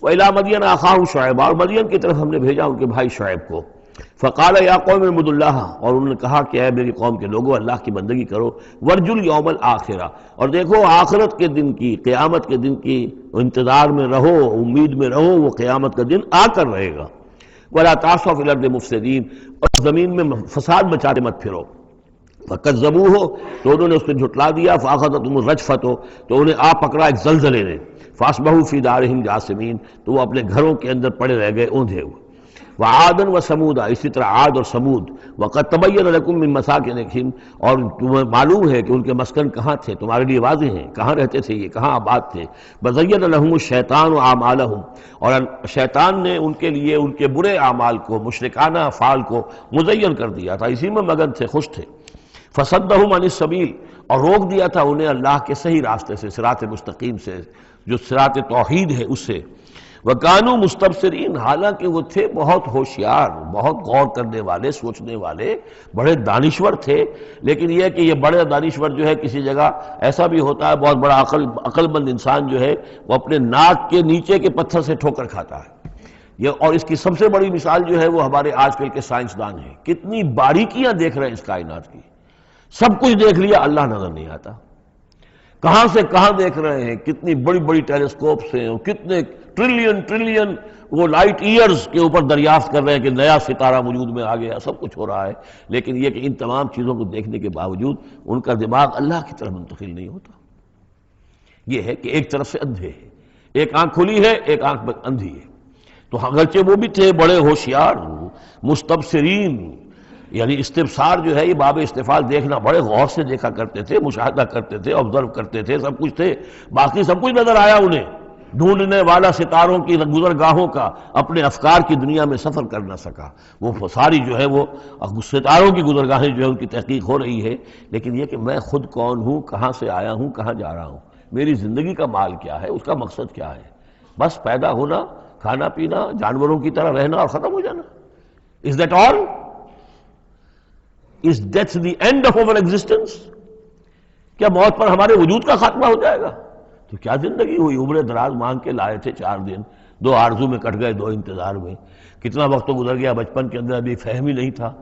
وَإِلَىٰ مَدْيَنَ أَخَاهُمْ شُعَيْبًا، اور مدین کی طرف ہم نے بھیجا ان کے بھائی شعیب کو، فقال یا قوم اعبدوا اللہ، اور انہوں نے کہا کہ اے میری قوم کے لوگوں اللہ کی بندگی کرو، وارجوا الیوم الآخرہ، اور دیکھو آخرت کے دن کی، قیامت کے دن کی انتظار میں رہو، امید میں رہو، وہ قیامت کا دن آ کر رہے گا۔ ولا تعثوا فی الارض مفسدین، اور زمین میں فساد مچاتے مت پھرو۔ فکذبوہ، تو انہوں نے اس کو جھٹلا دیا، فاخذتہم الرجفۃ، تو انہیں آ پکڑا ایک زلزلے نے، فاصبحوا فی دارہم جاثمین، تو وہ اپنے گھروں کے اندر پڑے رہ گئے اوندھے ہوئے۔ وعادا وثمودا، اسی طرح عاد اور سمود، وقد تبین لکم من مساکنہم، اور تمہیں معلوم ہے کہ ان کے مسکن کہاں تھے، تمہارے لیے واضح ہیں کہاں رہتے تھے یہ، کہاں آباد تھے۔ وزین لہم الشیطان اعمالہم، اور شیطان نے ان کے لیے ان کے برے اعمال کو، مشرکانہ افعال کو مزین کر دیا تھا، اسی میں مگن تھے، خوش تھے۔ فصدہم عن السبیل، اور روک دیا تھا انہیں اللہ کے صحیح راستے سے، صراط مستقیم سے، جو صراط توحید ہے اس سے۔ وَكَانُوا مُسْتَبْصِرِينَ، حالانکہ وہ تھے بہت ہوشیار، بہت غور کرنے والے، سوچنے والے، بڑے دانشور تھے، لیکن یہ کہ یہ بڑے دانشور جو ہے کسی جگہ ایسا بھی ہوتا ہے، بہت بڑا عقل مند انسان جو ہے وہ اپنے ناک کے نیچے کے پتھر سے ٹھوکر کھاتا ہے۔ یہ اور اس کی سب سے بڑی مثال جو ہے وہ ہمارے آج کل کے سائنسدان ہیں، کتنی باریکیاں دیکھ رہے ہیں اس کائنات کی، سب کچھ دیکھ لیا، اللہ نظر نہیں آتا۔ کہاں سے کہاں دیکھ رہے ہیں، کتنی بڑی بڑی ٹیلیسکوپس ہیں اور کتنے ٹریلین وہ لائٹ ایئرز کے اوپر دریافت کر رہے ہیں کہ نیا ستارہ وجود میں آ گیا، سب کچھ ہو رہا ہے، لیکن یہ کہ ان تمام چیزوں کو دیکھنے کے باوجود ان کا دماغ اللہ کی طرف منتقل نہیں ہوتا۔ یہ ہے کہ ایک طرف سے اندھے ہیں، ایک آنکھ کھلی ہے، ایک آنکھ اندھی ہے۔ تو اگرچہ وہ بھی تھے بڑے ہوشیار مستبصرین، یعنی استبصار جو ہے یہ باب استفعال، دیکھنا بڑے غور سے دیکھا کرتے تھے، مشاہدہ کرتے تھے، آبزرو کرتے تھے، سب کچھ تھے، باقی سب کچھ نظر آیا انہیں، ڈھونڈنے والا ستاروں کی گزرگاہوں کا اپنے افکار کی دنیا میں سفر کر نہ سکا۔ وہ ساری جو ہے وہ ستاروں کی گزرگاہیں جو ہے ان کی تحقیق ہو رہی ہے، لیکن یہ کہ میں خود کون ہوں، کہاں سے آیا ہوں، کہاں جا رہا ہوں، میری زندگی کا مال کیا ہے، اس کا مقصد کیا ہے؟ بس پیدا ہونا، کھانا پینا، جانوروں کی طرح رہنا اور ختم ہو جانا۔ Is that all? Is death the end of our existence? کیا موت پر ہمارے وجود کا خاتمہ ہو جائے گا؟ تو کیا زندگی ہوئی؟ عمر دراز مانگ کے لائے تھے 4 دن، 2 آرزو میں کٹ گئے، 2 انتظار میں، کتنا وقت تو گزر گیا، بچپن کے اندر ابھی فہم ہی نہیں تھا،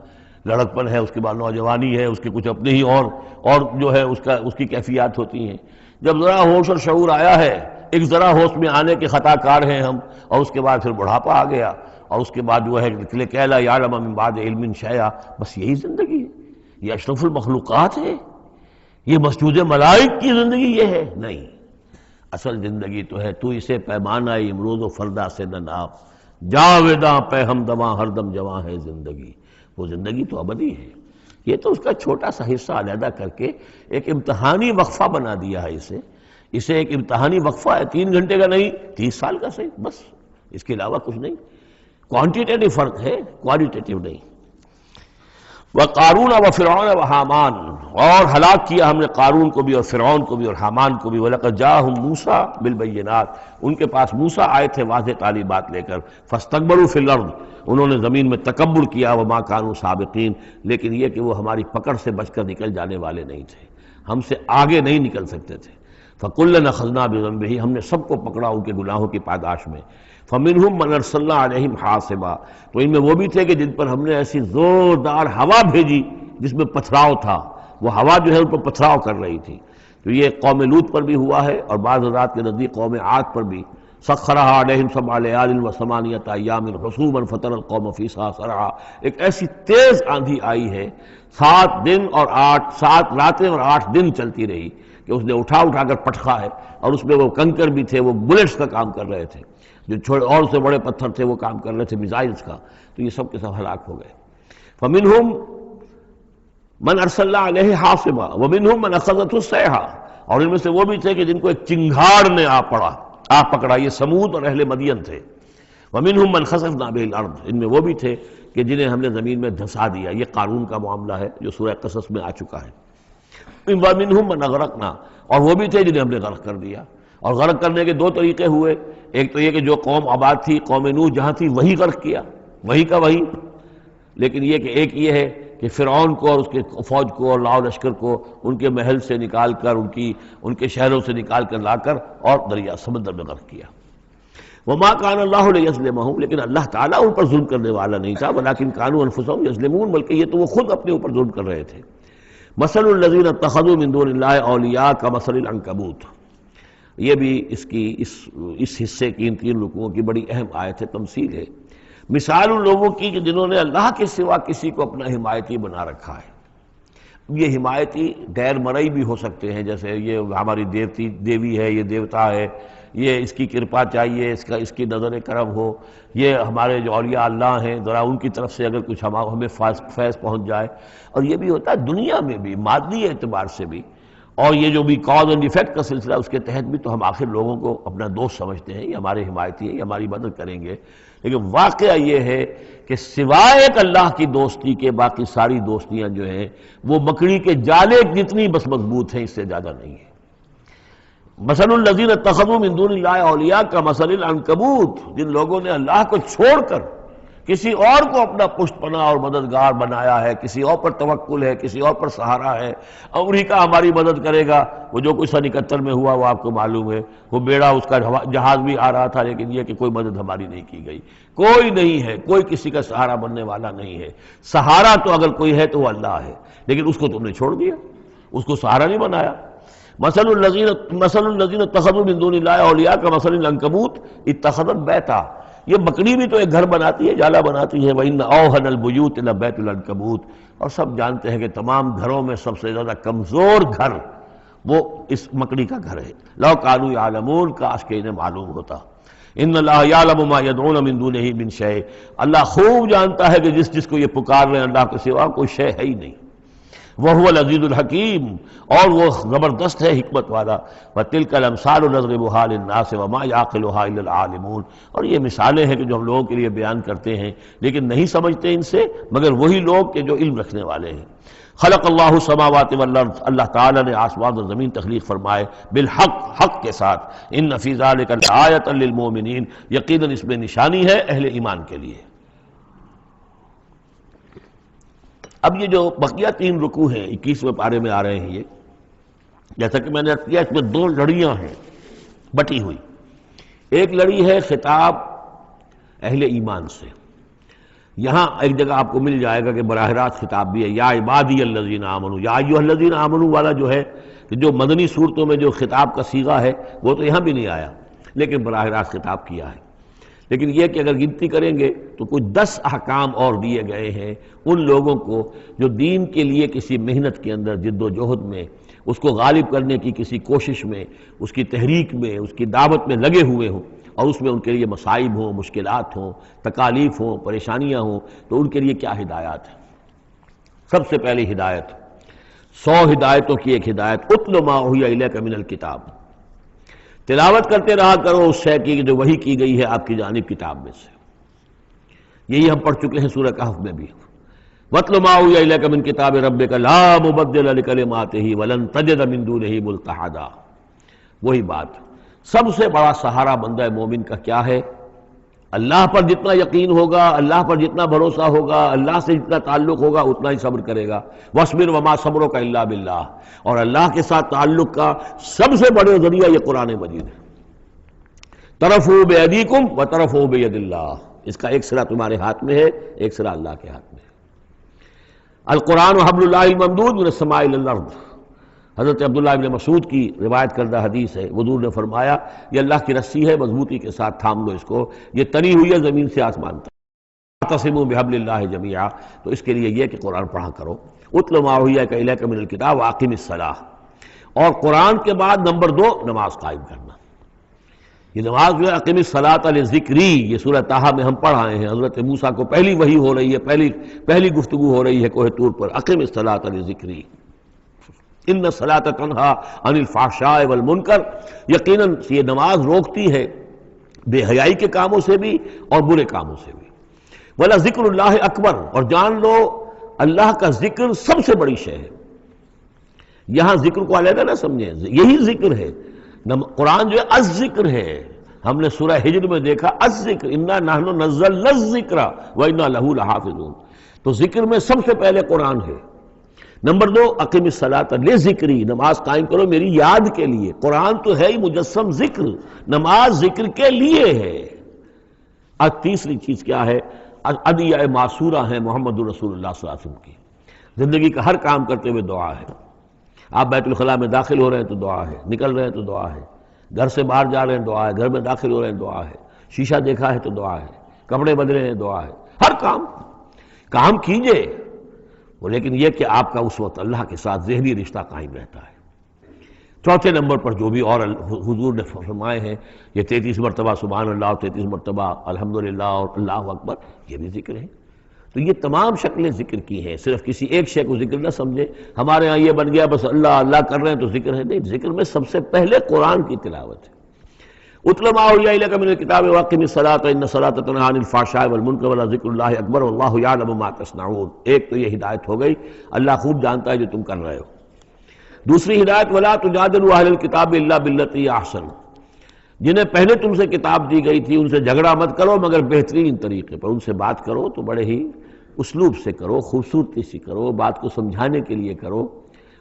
لڑکپن ہے، اس کے بعد نوجوانی ہے، اس کے کچھ اپنے ہی اور جو ہے اس کی کیفیات ہوتی ہیں۔ جب ذرا ہوش اور شعور آیا ہے، ایک ذرا ہوش میں آنے کے خطا کار ہیں ہم، اور اس کے بعد پھر بڑھاپا آ گیا، اور اس کے بعد جو ہے کہ لا یعلم من بعد علم شیئا، بس یہی زندگی ہے؟ یہ اشرف المخلوقات ہے؟ یہ مسجود ملائک کی زندگی یہ ہے؟ نہیں، اصل زندگی تو ہے تو اسے پیمانہ امروز و فردا سے نہ ناپ، جاویداں پہ ہم دواں ہر دم جواں ہے زندگی، وہ زندگی تو ابدی ہے۔ یہ تو اس کا چھوٹا سا حصہ علیحدہ کر کے ایک امتحانی وقفہ بنا دیا ہے، اسے ایک امتحانی وقفہ ہے، 3 گھنٹے کا نہیں، 30 سال کا صحیح، بس اس کے علاوہ کچھ نہیں۔ کوانٹیٹیو فرق ہے، کوالٹیٹیو نہیں۔ وَقَارُونَ وَفِرْعَوْنَ وَحَامَانَ، اور ہلاک کیا ہم نے قارون کو بھی اور فرعون کو بھی اور حامان کو بھی۔ وَلَقَدْ جَاءَهُم مُوسَىٰ بِالْبَيِّنَاتِ، ان کے پاس موسیٰ آئے تھے واضح تعلیمات لے کر۔ فَاسْتَكْبَرُوا فِي الْأَرْضِ، انہوں نے زمین میں تکبر کیا، وَمَا كَانُوا سَابِقِينَ، لیکن یہ کہ وہ ہماری پکڑ سے بچ کر نکل جانے والے نہیں تھے، ہم سے آگے نہیں نکل سکتے تھے۔ فَكُلًّا أَخَذْنَا بِذَنبِهِ، ہم نے سب کو پکڑا ان کے گناہوں کی پاداش میں۔ فَمِنْهُمْ مَنْ أَرْسَلْنَا عَلَيْهِمْ حَاصِبًا، تو ان میں وہ بھی تھے کہ جن پر ہم نے ایسی زوردار ہوا بھیجی جس میں پتھراؤ تھا، وہ ہوا جو ہے ان پر پتھراؤ کر رہی تھی۔ تو یہ قوم لوط پر بھی ہوا ہے، اور بعض حضرات کے نزدیک قوم عاد پر بھی۔ سخرها عليهم 7 ليال و8 أيام حسوما فترى القوم فيها صرعا، ایک ایسی تیز آندھی آئی ہے، 7 راتیں اور 8 دن چلتی رہی کہ اس نے اٹھا کر پٹخا ہے، اور اس میں وہ کنکر بھی تھے، وہ بلٹس کا کام کر رہے تھے، جو چھوٹے اور سے بڑے پتھر تھے وہ کام کر رہے تھے میزائلز کا، تو یہ سب کے سب ہلاک ہو گئے۔ فَمِنْهُمْ مَنْ أَرْسَلْنَا عَلَيْهِ حَاصِبًا وَمِنْهُمْ مَنْ أَخَذَتْهُ الصَّيْحَةُ، اور ان میں سے وہ بھی تھے کہ جن کو ایک چنگھاڑ نے آ پکڑا، یہ سمود اور اہل مدین تھے۔ وَمِنْهُمْ مَنْ خَسَفْنَا بِهِ الْأَرْضِ، ان میں وہ بھی تھے کہ جنہیں ہم نے زمین میں دھسا دیا، یہ قارون کا معاملہ ہے جو سورہ قصص میں آ چکا ہے۔ وَمِنْهُمْ مَنْ أَغْرَقْنَا، اور وہ بھی تھے جنہیں ہم نے غرق کر دیا، اور غرق کرنے کے 2 طریقے ہوئے، ایک تو یہ کہ جو قوم آباد تھی، قوم نوح جہاں تھی وہی غرق کیا، وہی کا وہی، لیکن یہ کہ ایک یہ ہے کہ فرعون کو اور اس کے فوج کو اور لاؤ لشکر کو ان کے محل سے نکال کر، ان کے شہروں سے نکال کر لا کر اور دریا سمندر میں غرق کیا۔ وما كان الله ليظلمهم، لیکن اللہ تعالیٰ ان پر ظلم کرنے والا نہیں تھا، ولكن كانوا انفسهم يظلمون، بلکہ یہ تو وہ خود اپنے اوپر ظلم کر رہے تھے۔ مثل الذين اتخذوا من دون الله اولیاء كمثل العنكبوت، یہ بھی اس حصے کی ان 3 رکوعوں کی بڑی اہم آیت ہے، تمثیل ہے۔ مثال ان لوگوں کی کہ جنہوں نے اللہ کے سوا کسی کو اپنا حمایتی بنا رکھا ہے۔ یہ حمایتی غیر مرئی بھی ہو سکتے ہیں، جیسے یہ ہماری دیوی ہے، یہ دیوتا ہے، یہ اس کی کرپا چاہیے، اس کی نظر کرم ہو، یہ ہمارے جو اولیاء اللہ ہیں ذرا ان کی طرف سے اگر کچھ ہمیں فیض پہنچ جائے۔ اور یہ بھی ہوتا ہے دنیا میں بھی، مادی اعتبار سے بھی، اور یہ جو بھی کاز اینڈ ایفیکٹ کا سلسلہ اس کے تحت بھی، تو ہم آخر لوگوں کو اپنا دوست سمجھتے ہیں، یہ ہمارے حمایتی ہیں، یہ ہماری مدد کریں گے، لیکن واقعہ یہ ہے کہ سوائے ایک اللہ کی دوستی کے باقی ساری دوستیاں جو ہیں وہ مکڑی کے جالے جتنی بس مضبوط ہیں، اس سے زیادہ نہیں ہے۔ مثل الذین اتخذوا من دون اللہ اولیاء کمثل العنکبوت، جن لوگوں نے اللہ کو چھوڑ کر کسی اور کو اپنا پشت پناہ اور مددگار بنایا ہے، کسی اور پر توکل ہے، کسی اور پر سہارا ہے، امریکہ ہماری مدد کرے گا، وہ جو کچھ 71 میں ہوا وہ آپ کو معلوم ہے، وہ بیڑا اس کا جہاز بھی آ رہا تھا، لیکن یہ کہ کوئی مدد ہماری نہیں کی گئی، کوئی نہیں ہے، کوئی کسی کا سہارا بننے والا نہیں ہے۔ سہارا تو اگر کوئی ہے تو وہ اللہ ہے، لیکن اس کو تم نے چھوڑ دیا، اس کو سہارا نہیں بنایا۔ مثل الذین اتخذوا من دون اللہ اولیاء کمثل العنکبوت اتخذت بیتا، یہ بکری بھی تو ایک گھر بناتی ہے، جالا بناتی ہے، وَإِنَّ أَوْهَنَ الْبُيُوتِ لَبَيْتُ الْعَنكَبُوتِ، اور سب جانتے ہیں کہ تمام گھروں میں سب سے زیادہ کمزور گھر وہ اس مکڑی کا گھر ہے۔ لَوْ كَانُوا يَعْلَمُونَ، کاش کہ انہیں معلوم ہوتا۔ ان اللہ یعلم ما یدعون من دونہ من شیء، اللہ خوب جانتا ہے کہ جس کو یہ پکار رہے ہیں اللہ کے سوا کوئی شے ہے ہی نہیں۔ وَهُوَ الْعَزِيزُ الْحَكِيمُ، اور وہ زبردست ہے حکمت والا۔ وَتِلْكَ الْأَمْثَالُ نَضْرِبُهَا لِلنَّاسِ وَمَا يَعْقِلُهَا إِلَّا الْعَالِمُونَ، اور یہ مثالیں ہیں کہ جو ہم لوگوں کے لیے بیان کرتے ہیں لیکن نہیں سمجھتے ان سے مگر وہی لوگ کہ جو علم رکھنے والے ہیں۔ خلق اللہ السماوات والارض، اللہ تعالیٰ نے آسمان اور زمین تخلیق فرمائے بالحق، حق کے ساتھ۔ ان فی ذلک لآیۃ للمؤمنین، یقیناً اس میں نشانی ہے اہل ایمان کے لیے۔ اب یہ جو بقیہ 3 رکوع ہیں 21ویں پارے میں آ رہے ہیں، یہ جیسا کہ میں نے عرض کیا اس میں 2 لڑیاں ہیں بٹی ہوئی۔ ایک لڑی ہے خطاب اہل ایمان سے، یہاں ایک جگہ آپ کو مل جائے گا کہ براہ راست خطاب بھی ہے، یا عبادی الذین آمنوا، یا ایھا الذین آمنوا والا جو ہے کہ جو مدنی صورتوں میں جو خطاب کا صیغہ ہے وہ تو یہاں بھی نہیں آیا لیکن براہ راست خطاب کیا ہے۔ لیکن یہ کہ اگر گنتی کریں گے تو کچھ 10 احکام اور دیے گئے ہیں ان لوگوں کو جو دین کے لیے کسی محنت کے اندر جد و جہد میں، اس کو غالب کرنے کی کسی کوشش میں، اس کی تحریک میں، اس کی دعوت میں لگے ہوئے ہوں، اور اس میں ان کے لیے مصائب ہوں، مشکلات ہوں، تکالیف ہوں، پریشانیاں ہوں، تو ان کے لیے کیا ہدایات ہیں۔ سب سے پہلی ہدایت 100 ہدایتوں کی ایک ہدایت، اتل ما اوحی الیک من الکتاب، تلاوت کرتے رہا کرو اس شے کی جو وحی کی گئی ہے آپ کی جانب کتاب میں سے۔ یہی ہم پڑھ چکے ہیں سورہ کہف میں بھی، وَاتْلُ مَا أُوحِیَ إِلَيْكَ مِن کِتَابِ رَبِّكَ لَا مُبَدِّلَ لِکَلِمَاتِهِ وَلَن تَجِدَ مِن دُونِهِ مُلْتَحَدًا۔ وہی بات، سب سے بڑا سہارا بندہ مومن کا کیا ہے؟ اللہ پر جتنا یقین ہوگا، اللہ پر جتنا بھروسہ ہوگا، اللہ سے جتنا تعلق ہوگا اتنا ہی صبر کرے گا۔ وَاصْبِرْ وَمَا صَبْرُكَ إِلَّا بِاللَّهِ، اور اللہ کے ساتھ تعلق کا سب سے بڑے ذریعہ یہ قرآن مجید ہے۔ طرفوا بِأَيْدِيكُمْ وَطَرَفُوا بِيَدِ اللَّهِ، اس کا ایک سرا تمہارے ہاتھ میں ہے، ایک سرا اللہ کے ہاتھ میں ہے۔ القرآن حبل اللہ الممدود من السماء إلى الأرض، حضرت عبداللہ ابن مسعود کی روایت کردہ حدیث ہے، حضور نے فرمایا یہ اللہ کی رسی ہے، مضبوطی کے ساتھ تھام لو اس کو، یہ تنی ہوئی ہے زمین سے آسمان تک۔ واعتصموا بحبل اللہ جميعا، تو اس کے لیے یہ کہ قرآن پڑھا کرو۔ اتل ما اوحی الیک من الکتاب واقم الصلاۃ، اور قرآن کے بعد نمبر 2 نماز قائم کرنا۔ یہ نماز جو ہے اقم الصلاۃ لذکری، یہ سورہ طٰہٰ میں ہم پڑھ آئے ہیں، حضرت موسیٰ کو پہلی وحی ہو رہی ہے، پہلی گفتگو ہو رہی ہے کوہ طور پر، اقم الصلاۃ لذکری ان الصلاۃ تنہی عن الفحشاء والمنکر، یقیناً یہ نماز روکتی ہے بے حیائی کے کاموں سے بھی اور برے کاموں سے بھی۔ وَلَذِکْرُ اللَّہِ اکبر، اور جان لو اللہ کا ذکر سب سے بڑی شے ہے۔ یہاں ذکر کو علیحدہ نہ سمجھیں، یہی ذکر ہے، قرآن جو ہے الذکر ہے۔ ہم نے سورہ ہجر میں دیکھا الذکر، انا نحن نزلنا الذکر وانا لہ لحافظون، تو ذکر میں سب سے پہلے قرآن ہے۔ نمبر 2 اقم الصلاۃ لذکری، نماز قائم کرو میری یاد کے لیے۔ قرآن تو ہے ہی مجسم ذکر، نماز ذکر کے لیے ہے۔ اور تیسری چیز کیا ہے؟ ادعیہ معصورہ ہیں محمد رسول اللہ صلی اللہ علیہ وسلم کی، زندگی کا ہر کام کرتے ہوئے دعا ہے۔ آپ بیت الخلاء میں داخل ہو رہے ہیں تو دعا ہے، نکل رہے ہیں تو دعا ہے، گھر سے باہر جا رہے ہیں دعا ہے، گھر میں داخل ہو رہے ہیں دعا ہے، شیشہ دیکھا ہے تو دعا ہے، کپڑے بدلے ہیں دعا ہے، ہر کام کیجئے وہ، لیکن یہ کہ آپ کا اس وقت اللہ کے ساتھ ذہنی رشتہ قائم رہتا ہے۔ چوتھے نمبر پر جو بھی اور حضور نے فرمائے ہیں، یہ 33 مرتبہ سبحان اللہ، 33 مرتبہ الحمدللہ اور اللہ اکبر، یہ بھی ذکر ہے۔ تو یہ تمام شکلیں ذکر کی ہیں، صرف کسی ایک شے کو ذکر نہ سمجھے ہمارے ہاں یہ بن گیا بس اللہ اللہ کر رہے ہیں تو ذکر ہے، نہیں، ذکر میں سب سے پہلے قرآن کی تلاوت ہے۔ اتل ما اوحی الیک من الکتاب واقم الصلاۃ ان الصلاۃ تنہی عن الفحشاء والمنکر ولذکر اللہ اکبر واللہ یعلم ما تصنعون۔ ایک تو یہ ہدایت ہو گئی، اللہ خوب جانتا ہے جو تم کر رہے ہو۔ دوسری ہدایت ولا تجادلوا اہل الکتاب الا باللتی ہی احسن، جنہیں پہلے تم سے کتاب دی گئی تھی ان سے جھگڑا مت کرو مگر بہترین طریقے پر، ان سے بات کرو تو بڑے ہی اسلوب سے کرو، خوبصورتی سے کرو، بات کو سمجھانے کے لیے کرو،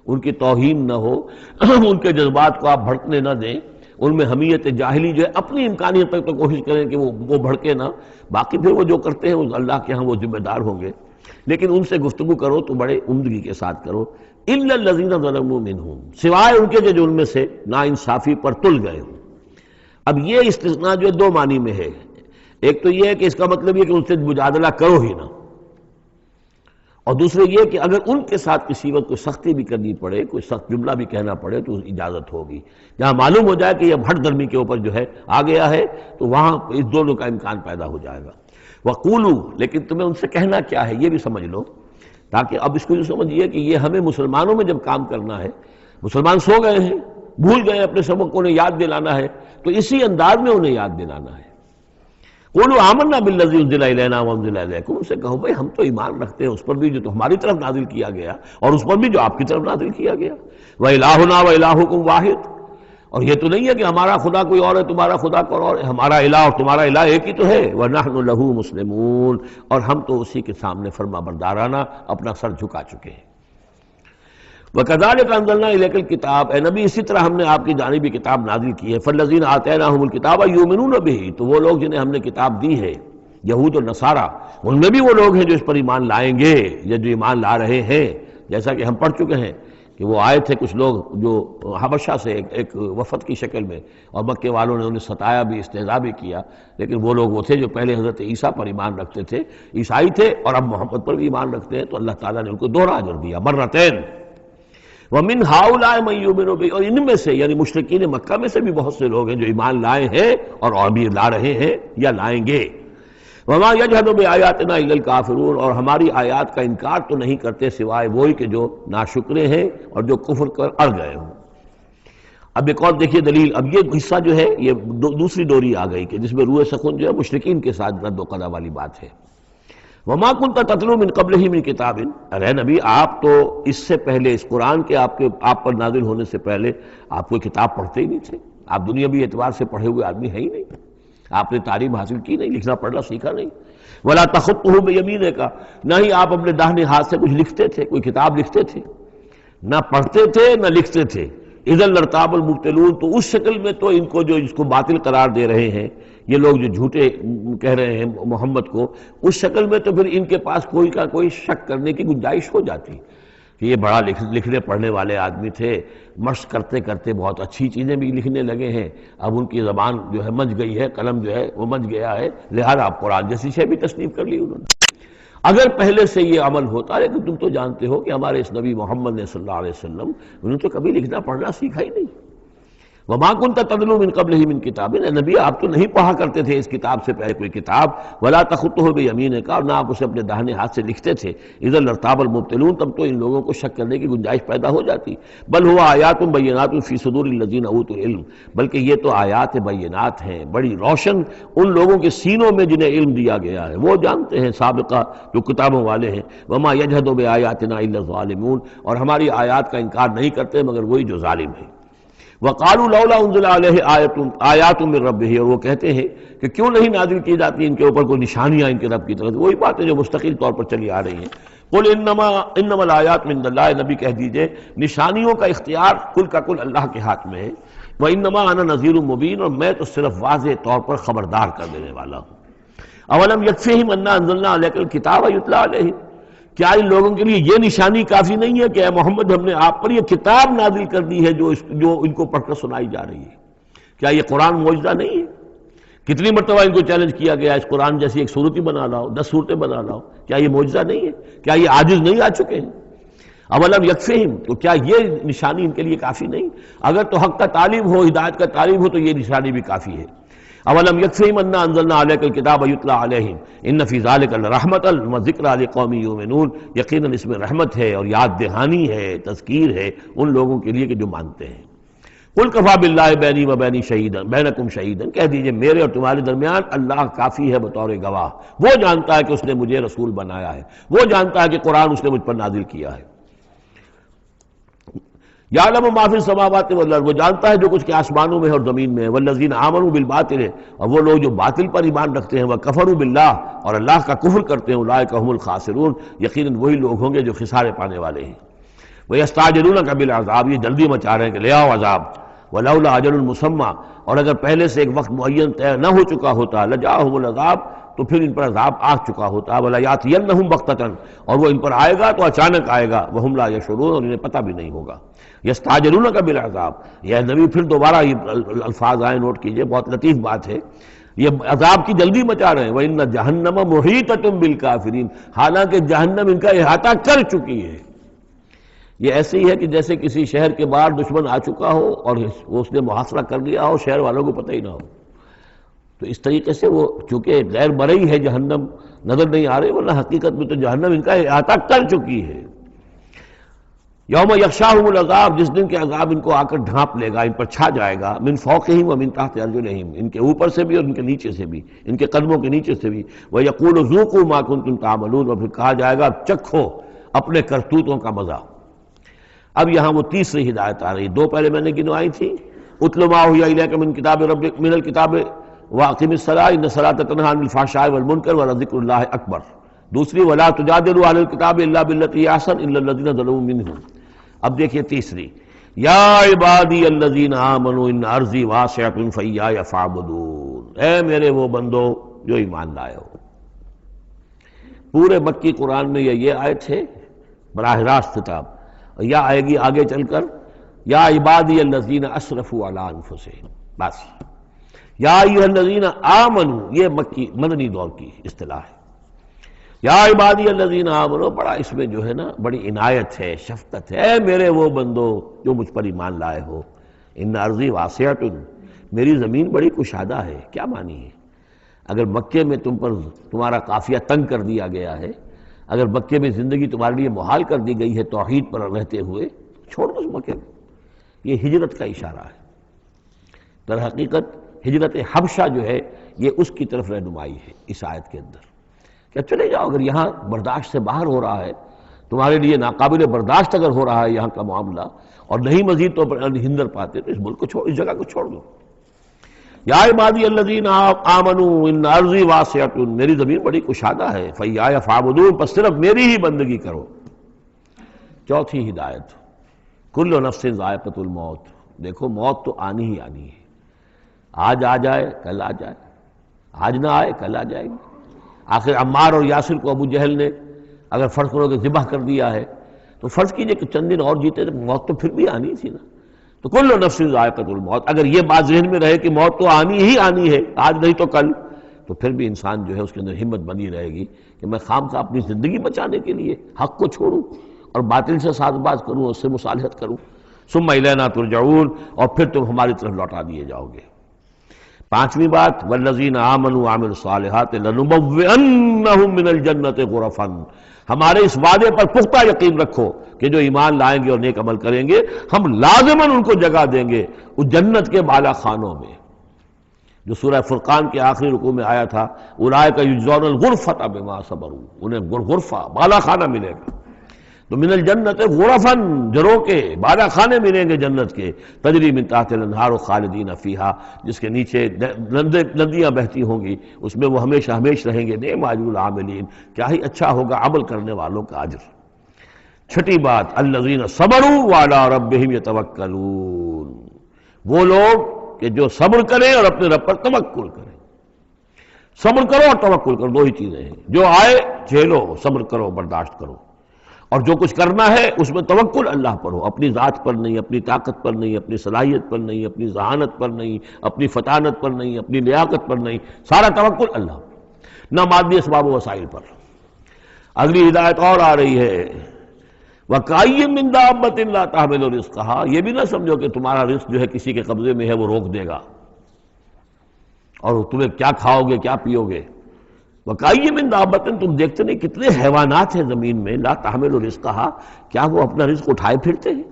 ان کی توہین نہ ہو، ان کے جذبات کو آپ بھڑکنے نہ دیں، ان میں حمیت جاہلی جو ہے اپنی امکانیت تک تو کوشش کریں کہ وہ بھڑکے نہ، باقی پھر وہ جو کرتے ہیں اللہ کے ہاں وہ ذمہ دار ہوں گے، لیکن ان سے گفتگو کرو تو بڑے عمدگی کے ساتھ کرو۔ الا الذین ظلموا منہم، سوائے ان کے جو ان میں سے نا انصافی پر تل گئے ہوں۔ اب یہ استثناء جو دو معنی میں ہے، ایک تو یہ ہے کہ اس کا مطلب یہ کہ ان سے مجادلہ کرو ہی نہ، اور دوسرے یہ کہ اگر ان کے ساتھ کسی وقت کوئی سختی بھی کرنی پڑے، کوئی سخت جملہ بھی کہنا پڑے تو اجازت ہوگی، جہاں معلوم ہو جائے کہ یہ ہٹ درمی کے اوپر جو ہے آ گیا ہے تو وہاں اس دونوں کا امکان پیدا ہو جائے گا۔ وَقُولُوا، لیکن تمہیں ان سے کہنا کیا ہے یہ بھی سمجھ لو، تاکہ اب اس کو یہ سمجھیے کہ یہ ہمیں مسلمانوں میں جب کام کرنا ہے، مسلمان سو گئے ہیں، بھول گئے اپنے سبق کو، انہیں یاد دلانا ہے تو اسی انداز میں انہیں یاد دلانا ہے۔ قولوا آمنا بالذی انزل الینا وانزل الیکم، ان سے کہو بھائی ہم تو ایمان رکھتے ہیں اس پر بھی جو ہماری طرف نازل کیا گیا اور اس پر بھی جو آپ کی طرف نازل کیا گیا۔ وَإِلٰهُنَا وَإِلٰهُكُمْ واحد، اور یہ تو نہیں ہے کہ ہمارا خدا کوئی اور ہے تمہارا خدا کوئی اور ہے، ہمارا الہ اور تمہارا الہ ایک ہی تو ہے۔ وَنَحْنُ لَهُ مُسْلِمُونَ، اور ہم تو اسی کے سامنے فرما بردارانہ اپنا سر جھکا چکے ہیں۔ وَكَذَلِكَ أَنزَلْنَا إِلَيْكَ الْكِتَابَ، اے نبی اسی طرح ہم نے آپ کی جانب یہ کتاب نازل کی ہے۔ فَالَّذِينَ آتَيْنَاهُمُ الْكِتَابَ يُؤْمِنُونَ بِهِ، تو وہ لوگ جنہیں ہم نے کتاب دی ہے، یہود اور نصارہ، ان میں بھی وہ لوگ ہیں جو اس پر ایمان لائیں گے یا جو ایمان لا رہے ہیں، جیسا کہ ہم پڑھ چکے ہیں کہ وہ آئے تھے کچھ لوگ جو حبشہ سے ایک وفد کی شکل میں، اور مکے والوں نے انہیں ستایا بھی، استہزاء بھی کیا، لیکن وہ لوگ وہ تھے جو پہلے حضرت عیسیٰ پر ایمان رکھتے تھے، عیسائی تھے، اور اب محمد پر بھی ایمان رکھتے ہیں، تو اللہ تعالیٰ نے ان کو دوہرا اجر دیا، مرتین۔ وَمِنْ هَؤُلَاءِ مَن يُؤْمِنُ بِهِ، اور ان میں سے یعنی مشرکین مکہ میں سے بھی بہت سے لوگ ہیں جو ایمان لائے ہیں اور ابھی لا رہے ہیں یا لائیں گے۔ وَمَا يَجْحَدُ بِآيَاتِنَا إِلَّا الْكَافِرُونَ، اور ہماری آیات کا انکار تو نہیں کرتے سوائے وہی کہ جو ناشکرے ہیں اور جو کفر کر اڑ گئے ہوں۔ اب ایک اور دیکھیے دلیل، اب یہ حصہ جو ہے یہ دوسری ڈوری آ گئی کہ جس میں روح سخن جو ہے مشرکین کے ساتھ رد و قضا والی بات ہے۔ وَمَا كُنْتَ تَتْلُو مِن قَبْلِهِ مِن كِتَابٍ، ارے نبی آپ تو اس سے پہلے، اس قرآن کے آپ پر نازل ہونے سے پہلے آپ کوئی کتاب پڑھتے ہی نہیں تھے، آپ دنیاوی اعتبار سے پڑھے ہوئے آدمی ہیں ہی نہیں، آپ نے تعلیم حاصل کی نہیں، لکھنا پڑھنا سیکھا نہیں۔ وَلَا تَخُطُّهُ بِيَمِينِكَ، نہ ہی آپ اپنے داہنے ہاتھ سے کچھ لکھتے تھے، کوئی کتاب لکھتے تھے، نہ پڑھتے تھے نہ لکھتے تھے۔ اِذًا لَارْتَابَ الْمُبْطِلُونَ، تو اس شکل میں تو ان کو جو اس کو باطل قرار دے رہے ہیں یہ لوگ جو جھوٹے کہہ رہے ہیں محمد کو، اس شکل میں تو پھر ان کے پاس کوئی کا کوئی شک کرنے کی گنجائش ہو جاتی کہ یہ بڑا لکھنے پڑھنے والے آدمی تھے، مشق کرتے کرتے بہت اچھی چیزیں بھی لکھنے لگے ہیں، اب ان کی زبان جو ہے منج گئی ہے، قلم جو ہے وہ منج گیا ہے، لہذا اب قرآن جیسی شے بھی تصنیف کر لی انہوں نے۔ اگر پہلے سے یہ عمل ہوتا، لیکن تم تو جانتے ہو کہ ہمارے اس نبی محمد نے صلی اللہ علیہ وسلم انہوں نے تو کبھی لکھنا پڑھنا سیکھا ہی نہیں۔ وَمَا كُنْتَ تَتْلُو مِن قَبْلِهِ مِن كِتَابٍ، اے نبی آپ تو نہیں پڑھا کرتے تھے اس کتاب سے پہلے کوئی کتاب۔ وَلَا تَخُطُّهُ بِيَمِينِكَ، اور نہ آپ اسے اپنے داہنے ہاتھ سے لکھتے تھے۔ اِذًا لَارْتَابَ الْمُبْطِلُونَ، تب تو ان لوگوں کو شک کرنے کی گنجائش پیدا ہو جاتی۔ بل هُوَ آیاتٌ بَيِّنَاتٌ فِي صُدُورِ الَّذِينَ أُوتُوا الْعِلْمَ، بلکہ یہ تو آیات بینات ہیں، بڑی روشن ان لوگوں کے سینوں میں جنہیں علم دیا گیا ہے، وہ جانتے ہیں سابقہ جو کتابوں والے ہیں۔ وَمَا يَجْحَدُ بِآيَاتِنَا إِلَّا الظَّالِمُونَ، اور ہماری آیات کا انکار نہیں کرتے مگر وہی جو ظالم ہیں۔ وَقَالُوا لَوْلَا أُنزِلَ عَلَيْهِ آیَاتٌ مِّن رَّبِّهِ، اور وہ کہتے ہیں کہ کیوں نہیں نازل کی جاتی ان کے اوپر کوئی نشانیاں ان کے رب کی طرف سے، وہی باتیں جو مستقل طور پر چلی آ رہی ہیں۔ قُلْ إِنَّمَا الْآيَاتُ مِنْ اللَّهِ، نبی کہہ دیجئے نشانیوں کا اختیار کل کا کل اللہ کے ہاتھ میں ہے۔ وَإِنَّمَا أَنَا نَذِيرٌ مُّبِينٌ، اور میں تو صرف واضح طور پر خبردار کر دینے والا ہوں۔ أَوَلَمْ يَكْفِهِمْ أَنَّا أَنزَلْنَا عَلَيْكَ الْكِتَابَ يُتْلَىٰ عَلَيْهِمْ، کیا ان لوگوں کے لیے یہ نشانی کافی نہیں ہے کہ اے محمد ہم نے آپ پر یہ کتاب نازل کر دی ہے جو ان کو پڑھ کر سنائی جا رہی ہے؟ کیا یہ قرآن معجزہ نہیں ہے؟ کتنی مرتبہ ان کو چیلنج کیا گیا اس قرآن جیسی ایک صورت ہی بنا لاؤ، 10 صورتیں بنا لاؤ، کیا یہ معجزہ نہیں ہے؟ کیا یہ عاجز نہیں آ چکے ہیں؟ اولم یکفہم، تو کیا یہ نشانی ان کے لیے کافی نہیں؟ اگر تو حق کا طالب ہو، ہدایت کا طالب ہو تو یہ نشانی بھی کافی ہے۔ اولم یکفہم انا انزلنا علیک الکتاب یتلی علیہم ان فی ذلک لرحمۃ وذکری لقوم یؤمنون، یقیناً اس میں رحمت ہے اور یاد دہانی ہے، تذکیر ہے ان لوگوں کے لیے کہ جو مانتے ہیں۔ قل کفی باللہ بینی و بین شہیدا بینکم شہیدا، کہہ دیجئے میرے اور تمہارے درمیان اللہ کافی ہے بطور گواہ، وہ جانتا ہے کہ اس نے مجھے رسول بنایا ہے، وہ جانتا ہے کہ قرآن اس نے مجھ پر نازل کیا ہے۔ یعلم ما فی السماوات والارض، وہ جانتا ہے جو کچھ کہ آسمانوں میں اور زمین میں ہے۔ والذین آمنوا بالباطل، اور وہ لوگ جو باطل پر ایمان رکھتے ہیں، وکفروا باللہ، اور اللہ کا کفر کرتے ہیں، اولئک هم الخاسرون، یقیناً وہی لوگ ہوں گے جو خسارے پانے والے ہیں۔ ویستعجلونک بالعذاب، یہ جلدی مچا رہے ہیں کہ لے آؤ عذاب۔ ولولا اجل مسمى، اور اگر پہلے سے ایک وقت معین طے نہ ہو چکا ہوتا، لجاءہم العذاب، تو پھر ان پر عذاب آ چکا ہوتا. وَلَا يَأْتِيَنَّهُمْ بَغْتَةً، اور وہ ان پر آئے گا تو اچانک آئے گا. وَهُمْ لَا يَشْعُرُونَ، اور انہیں پتہ بھی نہیں ہوگا. يَسْتَعْجِلُونَكَ بِالْعَذَابِ، یہ نبی پھر دوبارہ یہ الفاظ آئے، نوٹ کیجئے، بہت لطیف بات ہے. یہ عذاب کی جلدی مچا رہے ہیں. وَإِنَّ جَهَنَّمَ مُحِيطَةٌ بِالْكَافِرِينَ، حالانکہ جہنم ان کا احاطہ کر چکی ہے. یہ ایسے ہی ہے کہ جیسے کسی شہر کے باہر دشمن آ چکا ہو اور اس نے محاصرہ کر لیا ہو، شہر والوں کو پتہ ہی نہ ہو. تو اس طریقے سے وہ چونکہ غیر مرئی ہے جہنم، نظر نہیں آ رہی، ورنہ حقیقت میں تو جہنم ان کا احاطہ کر چکی ہے. یوم یغشاہم العذاب، جس دن کے عذاب ان کو آ کر ڈھانپ لے گا، ان پر چھا جائے گا. من فوقہم و من تحت ارجلہم، ان کے اوپر سے بھی اور ان کے نیچے سے بھی، ان کے قدموں کے نیچے سے بھی. وَيَقُولُ ذُوقُوا مَا كُنتُمْ تَعْمَلُونَ، اور پھر کہا جائے گا چکھو اپنے کرتوتوں کا مزہ. اب یہاں وہ تیسری ہدایت آ رہی. دو پہلے میں نے گنوائی تھی، اتل ما اوحی الیک من کتاب ربک من الکتاب واقم الصلاۃ ان الصلاۃ تنہی عن الفحشاء والمنکر ولذکر اللہ اکبر. دوسری ولا تجادلوا علی الکتاب الا بالتی ہی احسن الا الذین ظلموا منہم. اب دیکھیے تیسری، یا عبادی الذین آمنوا ان ارضی واسعۃ فایایا فاعبدون، اے میرے وہ بندو جو ایمان لائے ہو. پورے مکی قرآن میں یہ آیت ہے براہ راست خطاب. یا آئے گی آگے چل کر یا عبادی الذین اسرفوا علی انفسہم، بس. یا ایھا الذین آمنوا، یہ مکی مدنی دور کی اصطلاح ہے. یا عبادی الذین آمنوا، بڑا اس میں جو ہے نا بڑی عنایت ہے، شفقت ہے. اے میرے وہ بندو جو مجھ پر ایمان لائے ہو، ان ارضی واسعۃ، میری زمین بڑی کشادہ ہے. کیا معنی ہے؟ اگر مکے میں تم پر تمہارا قافیہ تنگ کر دیا گیا ہے، اگر مکے میں زندگی تمہارے لیے محال کر دی گئی ہے توحید پر رہتے ہوئے، چھوڑ دو اس مکے کو. یہ ہجرت کا اشارہ ہے. در حقیقت ہجرت حبشہ جو ہے یہ اس کی طرف رہنمائی ہے اس آیت کے اندر. کیا چلے جاؤ، اگر یہاں برداشت سے باہر ہو رہا ہے، تمہارے لیے ناقابل برداشت اگر ہو رہا ہے یہاں کا معاملہ، اور نہیں مزید تو ہندر پاتے، تو اس ملک کو چھوڑ، اس جگہ کو چھوڑ دو. یا عبادی الذین آمنوا ان ارضی واسعۃ، میری زمین بڑی کشادہ ہے. فایایا فاعبدون، پس صرف میری ہی بندگی کرو. چوتھی ہدایت، کل نفس ذائقۃ الموت. دیکھو موت تو آنی ہی آنی ہے. آج آ جائے کل آ جائے، آج نہ آئے کل آ جائے گی. آخر عمار اور یاسر کو ابو جہل نے اگر فرض کرو کہ ذبح کر دیا ہے، تو فرض کیجئے کہ چند دن اور جیتے تو موت تو پھر بھی آنی تھی نا. تو کل نفس ذائقۃ الموت، اگر یہ بات ذہن میں رہے کہ موت تو آنی ہی آنی ہے، آج نہیں تو کل، تو پھر بھی انسان جو ہے اس کے اندر ہمت بنی رہے گی کہ میں خام خواہ اپنی زندگی بچانے کے لیے حق کو چھوڑوں اور باطل سے ساز باز کروں، اس سے مصالحت کروں. ثم الینا ترجعون، اور پھر تم ہماری طرف لوٹا دیے جاؤ گے. پانچویں بات، والذین آمنوا وعملوا الصالحات لنبوئنہم من الجنۃ غرفا. ہمارے اس وعدے پر پختہ یقین رکھو کہ جو ایمان لائیں گے اور نیک عمل کریں گے، ہم لازماً ان کو جگہ دیں گے اس جنت کے بالا خانوں میں، جو سورہ فرقان کے آخری رکوع میں آیا تھا. اولئک یجزون الغرفۃ بما صبروا، انہیں غرفہ بالا خانہ ملے گا. تو من الجنت غرفاً، جروں کے بالا خانے ملیں گے جنت کے. تجری من تحت الانہار خالدین فیہا، جس کے نیچے ندیاں بہتی ہوں گی، اس میں وہ ہمیشہ ہمیش رہیں گے. نعم اجر العاملین، کیا ہی اچھا ہوگا عمل کرنے والوں کا اجر. چھٹی بات، الذین صبروا وعلی ربہم یتوکلون، وہ لوگ کہ جو صبر کریں اور اپنے رب پر توکل کریں. صبر کرو اور توکل کرو، دو ہی چیزیں ہیں. جو آئے جھیلو، صبر کرو، برداشت کرو، اور جو کچھ کرنا ہے اس میں توکل اللہ پر ہو. اپنی ذات پر نہیں، اپنی طاقت پر نہیں، اپنی صلاحیت پر نہیں، اپنی ذہانت پر نہیں، اپنی فطانت پر نہیں، اپنی لیاقت پر نہیں، سارا توکل اللہ، نہ مادی اسباب و وسائل پر. اگلی ہدایت اور آ رہی ہے، وَكَأَيٍّ مِّن دَابَّةٍ لَّا تَحْمِلُ رِزْقَهَا. یہ بھی نہ سمجھو کہ تمہارا رزق جو ہے کسی کے قبضے میں ہے وہ روک دے گا اور تمہیں کیا کھاؤ گے کیا پیو گے. وَكَأَيٍّ مِّن دَابَّةٍ، تم دیکھتے نہیں کتنے حیوانات ہیں زمین میں، لَا تَحْمِلُ رِزْقَهَا، کیا وہ اپنا رزق اٹھائے پھرتے ہیں؟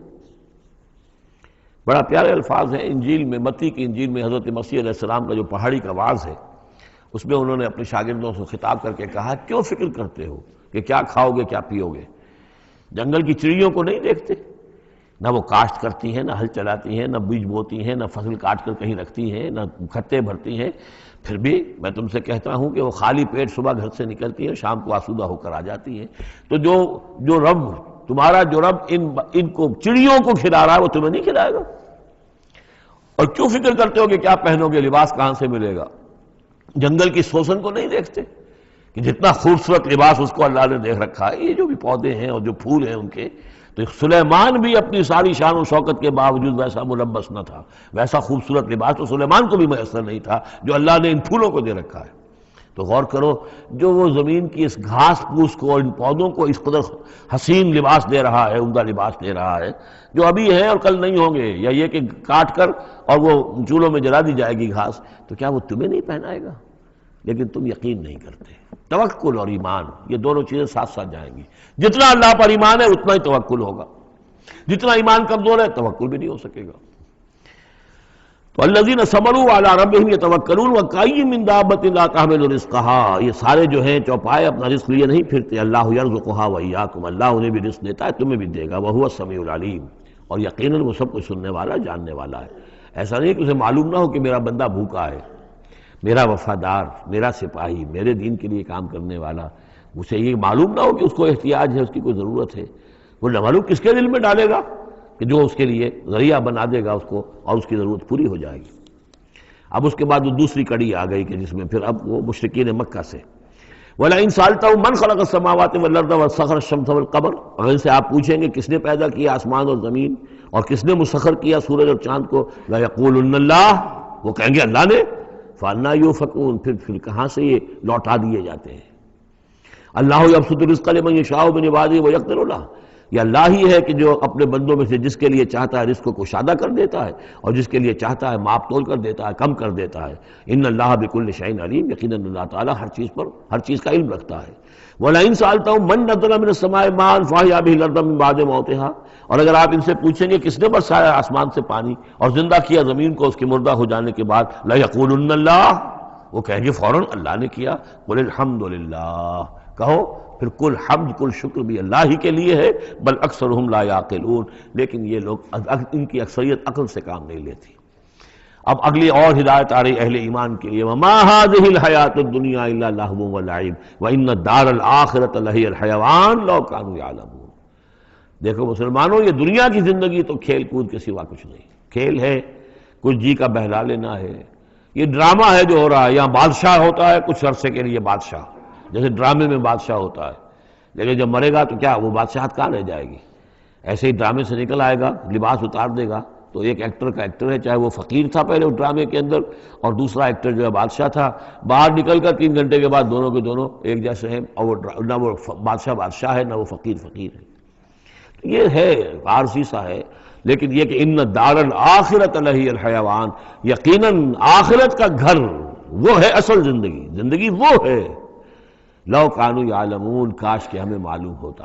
بڑا پیارے الفاظ ہیں انجیل میں، متی کی انجیل میں حضرت مسیح علیہ السلام کا جو پہاڑی کا واعظ ہے، اس میں انہوں نے اپنے شاگردوں سے خطاب کر کے کہا، کیوں فکر کرتے ہو کہ کیا کھاؤ گے کیا پیو گے؟ جنگل کی چڑیوں کو نہیں دیکھتے؟ نہ وہ کاشت کرتی ہیں، نہ ہل چلاتی ہیں، نہ بیج بوتی ہیں، نہ فصل کاٹ کر کہیں رکھتی ہیں، نہ کھتے بھرتی ہیں. پھر بھی میں تم سے کہتا ہوں کہ وہ خالی پیٹ صبح گھر سے نکلتی ہیں، شام کو آسودہ ہو کر آ جاتی ہیں. تو جو رب تمہارا جو رب ان کو چڑیوں کو کھلا رہا ہے وہ تمہیں نہیں کھلائے گا؟ اور کیوں فکر کرتے ہو کہ کیا پہنو گے، لباس کہاں سے ملے گا؟ جنگل کی سوسن کو نہیں دیکھتے کہ جتنا خوبصورت لباس اس کو اللہ نے دیکھ رکھا ہے، یہ جو بھی پودے ہیں اور جو پھول ہیں ان کے، تو سلیمان بھی اپنی ساری شان و شوکت کے باوجود ویسا ملبس نہ تھا، ویسا خوبصورت لباس تو سلیمان کو بھی میسر نہیں تھا جو اللہ نے ان پھولوں کو دے رکھا ہے۔ تو غور کرو، جو وہ زمین کی اس گھاس پھوس کو، ان پودوں کو اس قدر حسین لباس دے رہا ہے، عمدہ لباس دے رہا ہے، جو ابھی ہیں اور کل نہیں ہوں گے، یا یہ کہ کاٹ کر اور وہ چولہوں میں جلا دی جائے گی گھاس، تو کیا وہ تمہیں نہیں پہنائے گا؟ لیکن تم یقین نہیں کرتے۔ توکل اور ایمان، یہ دونوں چیزیں ساتھ ساتھ جائیں گی۔ جتنا اللہ پر ایمان ہے اتنا ہی توکل ہوگا، جتنا ایمان کمزور ہے توکل بھی نہیں ہو سکے گا۔ تو الذین صبروا علی ربہم یتوکلون وکأی من دابۃ لا تحمل رزقها، یہ سارے جو ہیں چوپائے اپنا رزق لیے نہیں پھرتے، اللہ یرزقها وایاکم، اللہ انہیں بھی رزق دیتا ہے، تمہیں بھی دے گا، وہو السمیع العلیم، اور یقیناً وہ سب کچھ سننے والا، جاننے والا ہے۔ ایسا نہیں کہ اسے معلوم نہ ہو کہ میرا بندہ بھوکا ہے، میرا وفادار، میرا سپاہی، میرے دین کے لیے کام کرنے والا، اسے یہ معلوم نہ ہو کہ اس کو احتیاج ہے، اس کی کوئی ضرورت ہے۔ وہ نہ معلوم کس کے دل میں ڈالے گا کہ جو اس کے لیے ذریعہ بنا دے گا اس کو، اور اس کی ضرورت پوری ہو جائے گی۔ اب اس کے بعد وہ دوسری کڑی آ گئی کہ جس میں پھر اب وہ مشرکین مکہ سے وَلَئِن سَأَلْتَهُم مَّن خَلَقَ السَّمَاوَاتِ وَالْأَرْضَ وَسَخَّرَ الشَّمْسَ وَالْقَمَرَ، اگر ان سے آپ پوچھیں گے کس نے پیدا کیا آسمان اور زمین اور کس نے مسخر کیا سورج اور چاند کو، لَيَقُولُنَّ اللَّهُ، وہ کہیں گے اللہ نے، فَأَنَّىٰ يُؤْفَكُونَ، پھر کہاں سے یہ لوٹا دیے جاتے ہیں۔ اللہ یبسط الرزق لمن یشاء من عبادہ ویقدر لہ، یہ اللہ ہی ہے کہ جو اپنے بندوں میں سے جس کے لیے چاہتا ہے رزق کو کشادہ کر دیتا ہے، اور جس کے لیے چاہتا ہے ماپ تول کر دیتا ہے، کم کر دیتا ہے۔ ان اللہ بکل شیء علیم، یقیناً اللہ تعالیٰ ہر چیز پر ہر چیز کا علم رکھتا ہے۔ وَلَئِن سَأَلْتَهُم مَّن نَّزَّلَ مِنَ السَّمَاءِ مَاءً فَأَحْيَا بِهِ الْأَرْضَ مِن بَعْدِ مَوْتِهَا، اور اگر آپ ان سے پوچھیں گے کس نے برسایا آسمان سے پانی اور زندہ کیا زمین کو اس کے مردہ ہو جانے کے بعد، لَيَقُولُنَّ اللَّهُ، وہ کہیں گے فوراً اللہ نے کیا۔ قُلِ الْحَمْدُ لِلَّهِ، کہو پھر کل حمد کل شکر بھی اللہ ہی کے لیے ہے، بل اکثرہم لا یعقلون، لیکن یہ لوگ، ان کی اکثریت عقل سے کام نہیں لیتی۔ اب اگلی اور ہدایت آ رہی اہل ایمان کے لیے، وما هذه الحیاة الدنیا الا لہو ولعب وان الدار الآخرۃ لہی الحیوان لو کانوا یعلمون۔ دیکھو مسلمانوں، یہ دنیا کی زندگی تو کھیل کود کے سوا کچھ نہیں، کھیل ہے، کچھ جی کا بہلا لینا ہے، یہ ڈرامہ ہے جو ہو رہا ہے۔ یہاں بادشاہ ہوتا ہے کچھ عرصے کے لیے بادشاہ، جیسے ڈرامے میں بادشاہ ہوتا ہے، لیکن جب مرے گا تو کیا وہ بادشاہت کہاں رہ جائے گی؟ ایسے ہی ڈرامے سے نکل آئے گا، لباس اتار دے گا، تو ایک ایکٹر کا ایکٹر ہے، چاہے وہ فقیر تھا پہلے اس ڈرامے کے اندر، اور دوسرا ایکٹر جو ہے بادشاہ تھا، باہر نکل کر 3 گھنٹے کے بعد دونوں کے دونوں ایک جیسے ہیں، اور وہ نہ وہ بادشاہ بادشاہ ہے، نہ وہ فقیر فقیر ہے۔ یہ ہے عارضی سا ہے، لیکن یہ کہ ان الدار الآخرۃ لہی الحیوان، یقیناً آخرت کا گھر وہ ہے اصل زندگی، زندگی وہ ہے۔ لو کانوا یعلمون، کاش کہ ہمیں معلوم ہوتا،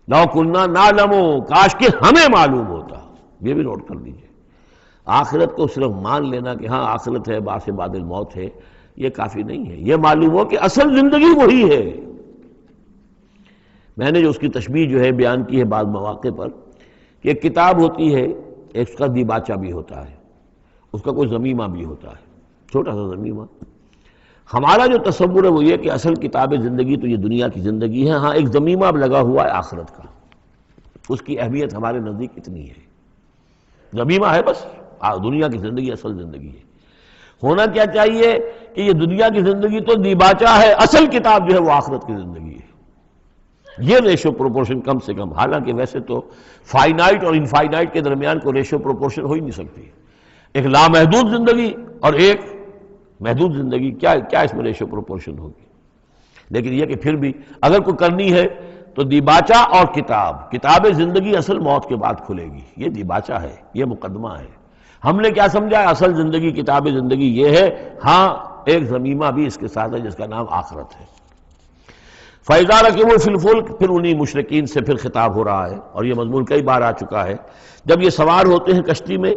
لو کنا نعلم، کاش کہ ہمیں معلوم ہوتا۔ یہ بھی نوٹ کر لیجئے، آخرت کو صرف مان لینا کہ ہاں آخرت ہے، بعث بعد الموت ہے، یہ کافی نہیں ہے، یہ معلوم ہو کہ اصل زندگی وہی ہے۔ میں نے جو اس کی تشبیہ جو ہے بیان کی ہے بعض مواقع پر، کہ ایک کتاب ہوتی ہے، اس کا دیباچہ بھی ہوتا ہے، اس کا کوئی ضمیمہ بھی ہوتا ہے، چھوٹا سا ضمیمہ۔ ہمارا جو تصور ہے وہ یہ کہ اصل کتاب زندگی تو یہ دنیا کی زندگی ہے، ہاں ایک ضمیمہ اب لگا ہوا ہے آخرت کا، اس کی اہمیت ہمارے نزدیک اتنی ہے، ضمیمہ ہے بس، دنیا کی زندگی اصل زندگی ہے۔ ہونا کیا چاہیے کہ یہ دنیا کی زندگی تو دیباچہ ہے، اصل کتاب جو ہے وہ آخرت کی زندگی ہے۔ یہ ریشو پروپورشن کم سے کم، حالانکہ ویسے تو فائنائٹ اور انفائنائٹ کے درمیان کوئی ریشو پروپورشن ہو ہی نہیں سکتی، ایک لامحدود زندگی اور ایک محدود زندگی، کیا اس میں ریشو پروپورشن ہوگی؟ لیکن یہ کہ پھر بھی اگر کوئی کرنی ہے تو دیباچہ اور کتاب زندگی اصل موت کے بعد کھلے گی، یہ دیباچہ ہے، یہ مقدمہ ہے۔ ہم نے کیا سمجھا ہے اصل زندگی، کتاب زندگی یہ ہے، ہاں ایک ضمیمہ بھی اس کے ساتھ ہے جس کا نام آخرت ہے۔ فَإِذَا رَكِبُوا فِي الْفُلْكِ، پھر انہی مشرکین سے پھر خطاب ہو رہا ہے، اور یہ مضمون کئی بار آ چکا ہے۔ جب یہ سوار ہوتے ہیں کشتی میں،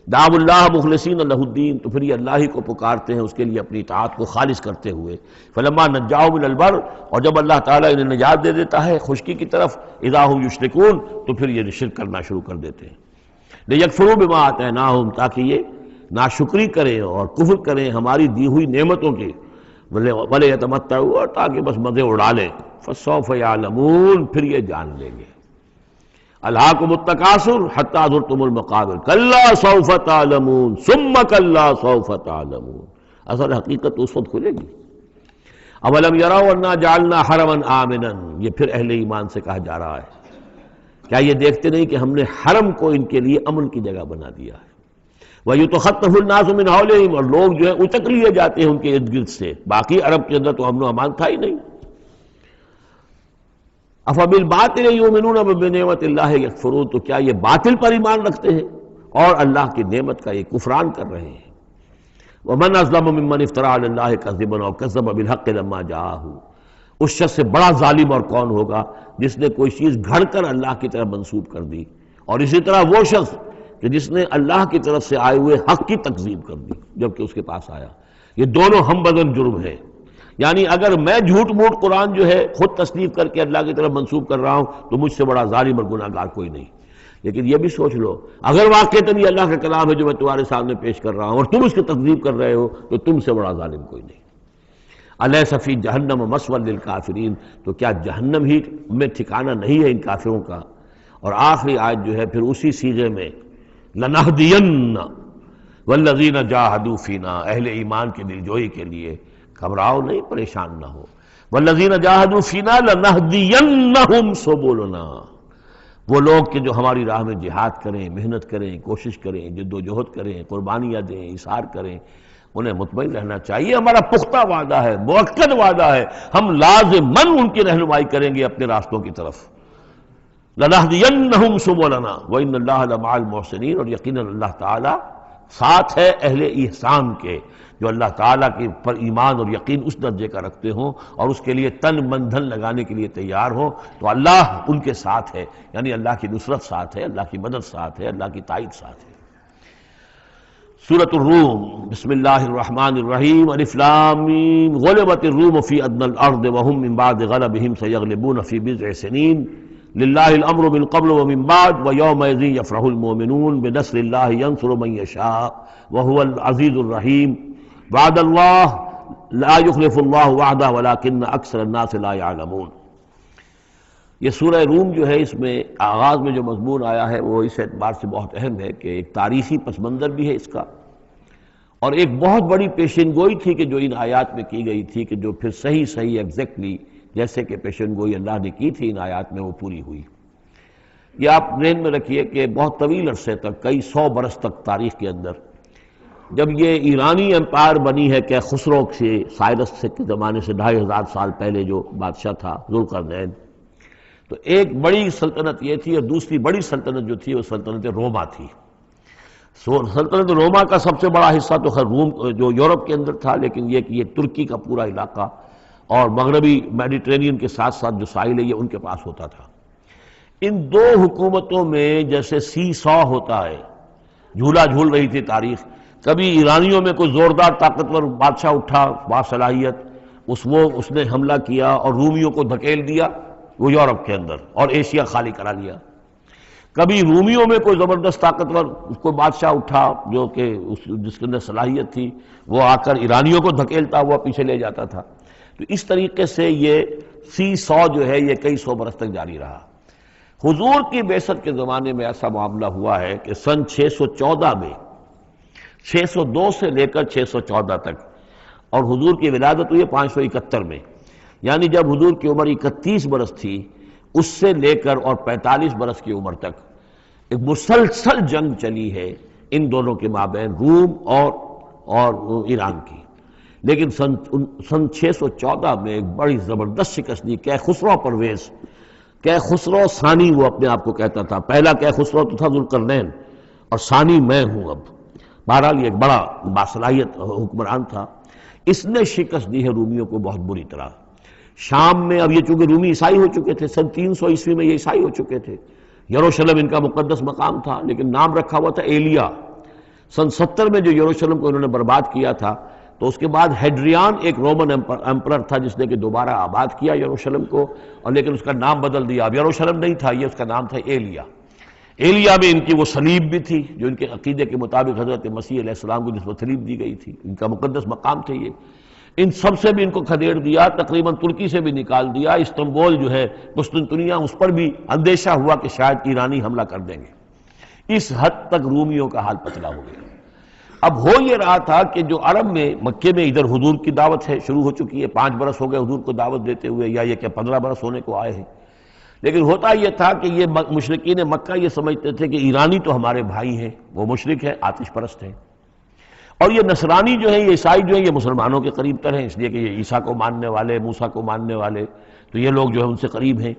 دعوا اللہ مخلصین لہ الدین، تو پھر یہ اللہ ہی کو پکارتے ہیں اس کے لیے اپنی اطاعت کو خالص کرتے ہوئے۔ فلما نجاہم الی البر، اور جب اللہ تعالیٰ انہیں نجات دے دیتا ہے خشکی کی طرف، اذا ہم یشرکون، تو پھر یہ شرک کرنا شروع کر دیتے ہیں۔ لیکفروا بما آتیناہم، تاکہ یہ ناشکری کریں اور کفر کریں ہماری دی ہوئی نعمتوں کے، وَلَا يَتَمَتَّعُوا، اور تاکہ بس مزے اڑا لیں۔ فَسَوْفَ يَعْلَمُونَ، پھر یہ جان لیں گے۔ الہاکم التکاثر حتی زرتم المقابر، کلا سوف تعلمون ثم کلا سوف تعلمون۔ اصل حقیقت اس وقت کھلے گی۔ اولم یروا انا جعلنا حرما آمنا، یہ پھر اہل ایمان سے کہا جا رہا ہے، کیا یہ دیکھتے نہیں کہ ہم نے حرم کو ان کے لیے امن کی جگہ بنا دیا ہے؟ وَيُتَخَطَّفُ النَّاسُ مِنْ حَوْلِهِمْ، اور لوگ جو ہے اچک لیے جاتے ہیں ان کے ارد گرد سے۔ باقی عرب کے اندر تو امن و امان تھا ہی نہیں۔ أَفَبِالْبَاطِلِ يُؤْمِنُونَ وَبِنِعْمَتِ اللَّهِ يَكْفُرُونَ، تو کیا یہ باطل پر ایمان رکھتے ہیں اور اللہ کی نعمت کا یہ کفران کر رہے ہیں۔ وَمَنْ أَظْلَمُ مِمَّنِ افْتَرَىٰ عَلَى اللَّهِ كَذِبًا أَوْ كَذَّبَ بِالْحَقِّ لَمَّا جَاءَهُ، اس شخص سے بڑا ظالم اور کون ہوگا جس نے کوئی چیز گھڑ کر اللہ کی طرف منسوب کر دی، اور اسی طرح وہ شخص کہ جس نے اللہ کی طرف سے آئے ہوئے حق کی تکذیب کر دی جبکہ اس کے پاس آیا۔ یہ دونوں ہم بدن جرم ہیں۔ یعنی اگر میں جھوٹ موٹ قرآن جو ہے خود تصنیف کر کے اللہ کی طرف منسوب کر رہا ہوں تو مجھ سے بڑا ظالم اور گناہ گار کوئی نہیں۔ لیکن یہ بھی سوچ لو، اگر واقعتاً یہ اللہ کا کلام ہے جو میں تمہارے سامنے پیش کر رہا ہوں اور تم اس کی تکذیب کر رہے ہو تو تم سے بڑا ظالم کوئی نہیں۔ الیس فی جہنم مثوی للکافرین، تو کیا جہنم ہی میں ٹھکانہ نہیں ہے ان کافروں کا؟ اور آخری آیت جو ہے پھر اسی صیغے میں لنہدین والذین جاہدوا فینا، اہل ایمان کے دلجوئی کے لیے گھبراؤ نہیں، پریشان نہ ہو۔ والذین جاہدوا فینا لنہدینہم سبلنا، وہ لوگ کہ جو ہماری راہ میں جہاد کریں، محنت کریں، کوشش کریں، جد و جہد کریں، قربانیاں دیں، اثار کریں، انہیں مطمئن رہنا چاہیے ہمارا پختہ وعدہ ہے، مؤکد وعدہ ہے، ہم لازماً ان کی رہنمائی کریں گے اپنے راستوں کی طرف۔ لَنَهْدِيَنَّهُمْ سُبُلَنَا وَإِنَّ اللَّهَ لَمَعَ الْمُحْسِنِينَ، اور یقیناً اللہ تعالیٰ ساتھ ہے اہل احسان کے، جو اللہ تعالیٰ کے پر ایمان اور یقین اس درجے کا رکھتے ہوں اور اس کے لیے تن من دھن لگانے کے لیے تیار ہوں، تو اللہ ان کے ساتھ ہے، یعنی اللہ کی نصرت ساتھ ہے، اللہ کی مدد ساتھ ہے، اللہ کی تائید ساتھ ہے۔ سورۃ الروم، بسم اللہ الرحمن الرحیم، الف لام میم، غلبت الروم فی ادنی الارض وهم من بعد غلبهم سیغلبون فی بضع سنین، للہ الامر من قبل ومن بعد ویومئذ یفرح المؤمنون بنصر اللہ ینصر من یشاء وهو العزیز الرحیم، وعد اللہ لا یخلف اللہ وعدہ ولکن اکثر الناس لا یعلمون۔ یہ سورہ روم جو ہے، اس میں آغاز میں جو مضمون آیا ہے وہ اس اعتبار سے بہت اہم ہے کہ ایک تاریخی پس منظر بھی ہے اس کا، اور ایک بہت بڑی پیشن گوئی تھی کہ جو ان آیات میں کی گئی تھی کہ جو پھر صحیح ایگزیکٹلی جیسے کہ پیشن گوئی اللہ نے کی تھی ان آیات میں وہ پوری ہوئی۔ یہ آپ ذہن میں رکھیے کہ بہت طویل عرصے تک، کئی 100 برس تک تاریخ کے اندر، جب یہ ایرانی امپائر بنی ہے کہ خسرو سے، سائرس سے کے زمانے سے 2500 سال پہلے جو بادشاہ تھا ذوالقرنین، تو ایک بڑی سلطنت یہ تھی، اور دوسری بڑی سلطنت جو تھی وہ سلطنت روما تھی۔ سلطنت روما کا سب سے بڑا حصہ تو خیر روم جو یورپ کے اندر تھا، لیکن یہ کہ یہ ترکی کا پورا علاقہ اور مغربی میڈیٹرینین کے ساتھ ساتھ جو ساحل ہے یہ ان کے پاس ہوتا تھا۔ ان دو حکومتوں میں جیسے سی سو ہوتا ہے، جھولا جھول رہی تھی تاریخ۔ کبھی ایرانیوں میں کوئی زوردار طاقتور بادشاہ اٹھا باصلاحیت، اس نے حملہ کیا اور رومیوں کو دھکیل دیا وہ یورپ کے اندر اور ایشیا خالی کرا لیا۔ کبھی رومیوں میں کوئی زبردست طاقتور کوئی بادشاہ اٹھا جو کہ جس کے اندر صلاحیت تھی، وہ آ کر ایرانیوں کو دھکیلتا ہوا پیچھے لے جاتا تھا۔ تو اس طریقے سے یہ سی 100 جو ہے یہ کئی 100 برس تک جاری رہا۔ حضور کی بعثت کے زمانے میں ایسا معاملہ ہوا ہے کہ سن 614 میں، 602 سے لے کر 614 تک، اور حضور کی ولادت ہوئی 571 میں، یعنی جب حضور کی عمر 31 برس تھی، اس سے لے کر اور 45 برس کی عمر تک ایک مسلسل جنگ چلی ہے ان دونوں کے مابین، روم اور ایران کی۔ لیکن سن 614 میں ایک بڑی زبردست شکست دی کیخسرو پرویز، کیخسرو ثانی وہ اپنے آپ کو کہتا تھا، پہلا کیخسرو تو تھا ذوالقرنین اور ثانی میں ہوں اب، بہرحال یہ ایک بڑا باصلاحیت حکمران تھا۔ اس نے شکست دی ہے رومیوں کو بہت بری طرح۔ شام میں، اب یہ چونکہ رومی عیسائی ہو چکے تھے، سن 300 عیسوی میں یہ عیسائی ہو چکے تھے، یروشلم ان کا مقدس مقام تھا، لیکن نام رکھا ہوا تھا ایلیا۔ سن 70 میں جو یروشلم کو انہوں نے برباد کیا تھا، تو اس کے بعد ہیڈریان ایک رومن امپرر تھا جس نے کہ دوبارہ آباد کیا یروشلم کو، اور لیکن اس کا نام بدل دیا، اب یروشلم نہیں تھا یہ، اس کا نام تھا ایلیا۔ ایلیا میں ان کی وہ صلیب بھی تھی جو ان کے عقیدے کے مطابق حضرت مسیح علیہ السلام کو جس پر صلیب دی گئی تھی، ان کا مقدس مقام تھے یہ۔ ان سب سے بھی ان کو کھدیڑ دیا، تقریباً ترکی سے بھی نکال دیا، استنبول جو ہے قسطنطنیہ، اس پر بھی اندیشہ ہوا کہ شاید ایرانی حملہ کر دیں گے۔ اس حد تک رومیوں کا حال پتلا ہو گیا۔ اب ہو یہ رہا تھا کہ جو عرب میں مکے میں ادھر حضور کی دعوت ہے، شروع ہو چکی ہے، 5 برس ہو گئے حضور کو دعوت دیتے ہوئے، یا یہ کہ 15 برس ہونے کو آئے ہیں، لیکن ہوتا یہ تھا کہ یہ مشرکین مکہ یہ سمجھتے تھے کہ ایرانی تو ہمارے بھائی ہیں، وہ مشرک ہیں، آتش پرست ہیں، اور یہ نصرانی جو ہیں، یہ عیسائی جو ہیں، یہ مسلمانوں کے قریب تر ہیں، اس لیے کہ یہ عیسیٰ کو ماننے والے، موسیٰ کو ماننے والے، تو یہ لوگ جو ہیں ان سے قریب ہیں۔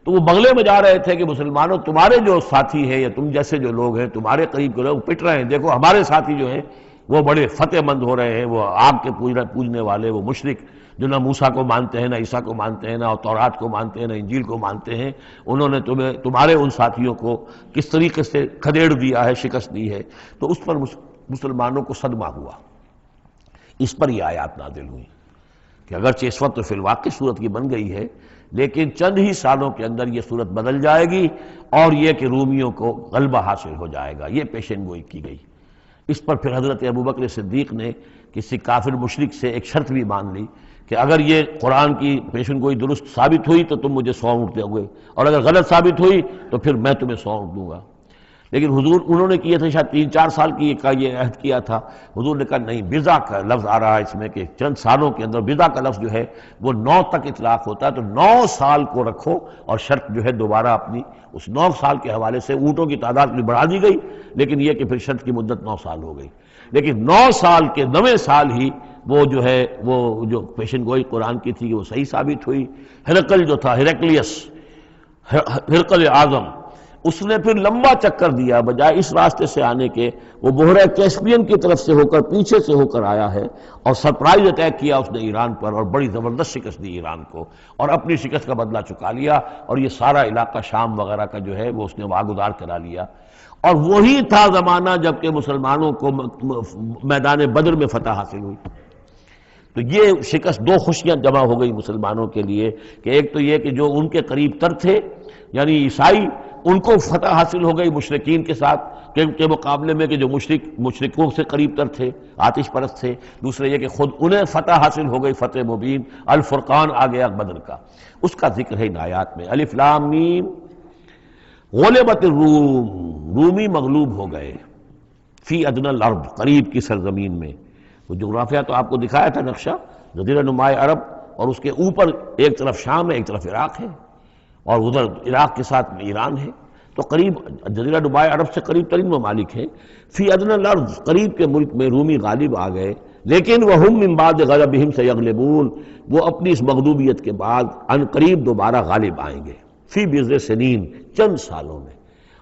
تو وہ بغلے میں جا رہے تھے کہ مسلمانوں تمہارے جو ساتھی ہیں یا تم جیسے جو لوگ ہیں تمہارے قریب کے لوگ پٹ رہے ہیں، دیکھو ہمارے ساتھی جو ہیں وہ بڑے فتح مند ہو رہے ہیں، وہ آگ کے پوجنے والے، وہ مشرک جو نہ موسیٰ کو مانتے ہیں، نہ عیسیٰ کو مانتے ہیں، نہ تورات کو مانتے ہیں، نہ انجیل کو مانتے ہیں، انہوں نے تمہارے ان ساتھیوں کو کس طریقے سے کھدیڑ دیا ہے، شکست دی ہے۔ تو اس پر مسلمانوں کو صدمہ ہوا، اس پر یہ آیات نازل ہوئی کہ اگرچہ اس وقت تو فی الواقع صورت کی بن گئی ہے، لیکن چند ہی سالوں کے اندر یہ صورت بدل جائے گی، اور یہ کہ رومیوں کو غلبہ حاصل ہو جائے گا، یہ پیشن گوئی کی گئی۔ اس پر پھر حضرت ابوبکر صدیق نے کسی کافر مشرک سے ایک شرط بھی مان لی کہ اگر یہ قرآن کی پیشن گوئی درست ثابت ہوئی تو تم مجھے 100 اونٹ دو گے، اور اگر غلط ثابت ہوئی تو پھر میں تمہیں 100 اونٹ دوں گا۔ لیکن حضور انہوں نے کیے تھے شاید 3-4 سال کی کا یہ عہد کیا تھا، حضور نے کہا نہیں، بضع کا لفظ آ رہا ہے اس میں کہ چند سالوں کے اندر، بضع کا لفظ جو ہے وہ 9 تک اطلاق ہوتا ہے، تو 9 سال کو رکھو، اور شرط جو ہے دوبارہ اپنی اس 9 سال کے حوالے سے اونٹوں کی تعداد بھی بڑھا دی گئی، لیکن یہ کہ پھر شرط کی مدت 9 سال ہو گئی۔ لیکن 9 سال کے 9ویں سال ہی وہ جو ہے وہ جو پیشن گوئی قرآن کی تھی وہ صحیح ثابت ہوئی۔ ہرقل جو تھا، ہرقل اعظم، اس نے پھر لمبا چکر دیا، بجائے اس راستے سے آنے کے وہ بحیرہ کیسپین کی طرف سے ہو کر، پیچھے سے ہو کر آیا ہے، اور سرپرائز اٹیک کیا اس نے ایران پر، اور بڑی زبردست شکست دی ایران کو، اور اپنی شکست کا بدلہ چکا لیا، اور یہ سارا علاقہ شام وغیرہ کا جو ہے وہ اس نے واگزار کرا لیا۔ اور وہی تھا زمانہ جب کہ مسلمانوں کو میدان بدر میں فتح حاصل ہوئی۔ تو یہ شکست، 2 خوشیاں جمع ہو گئی مسلمانوں کے لیے، کہ ایک تو یہ کہ جو ان کے قریب تر تھے یعنی عیسائی، ان کو فتح حاصل ہو گئی مشرکین کے ساتھ کے مقابلے میں، کہ جو مشرکوں سے قریب تر تھے، آتش پرست تھے۔ دوسرے یہ کہ خود انہیں فتح حاصل ہو گئی، فتح مبین، الفرقان آ گیا بدر کا، اس کا ذکر ہے ان آیات میں۔ الف لام میم، غلبت الروم، رومی مغلوب ہو گئے، فی ادنی الارض، قریب کی سرزمین میں۔ وہ جغرافیہ تو آپ کو دکھایا تھا نقشہ، جزیرہ نمائے عرب، اور اس کے اوپر ایک طرف شام ہے، ایک طرف عراق ہے، اور ادھر عراق کے ساتھ میں ایران ہے، تو قریب جزیرہ نمائے عرب سے قریب ترین ممالک ہیں۔ فی ادنی الارض، قریب کے ملک میں رومی غالب آ گئے، لیکن وہم من بعد غلبہم سیغلبون، وہ اپنی اس مغلوبیت کے بعد ان قریب دوبارہ غالب آئیں گے، فی بضع سنین، چند سالوں میں۔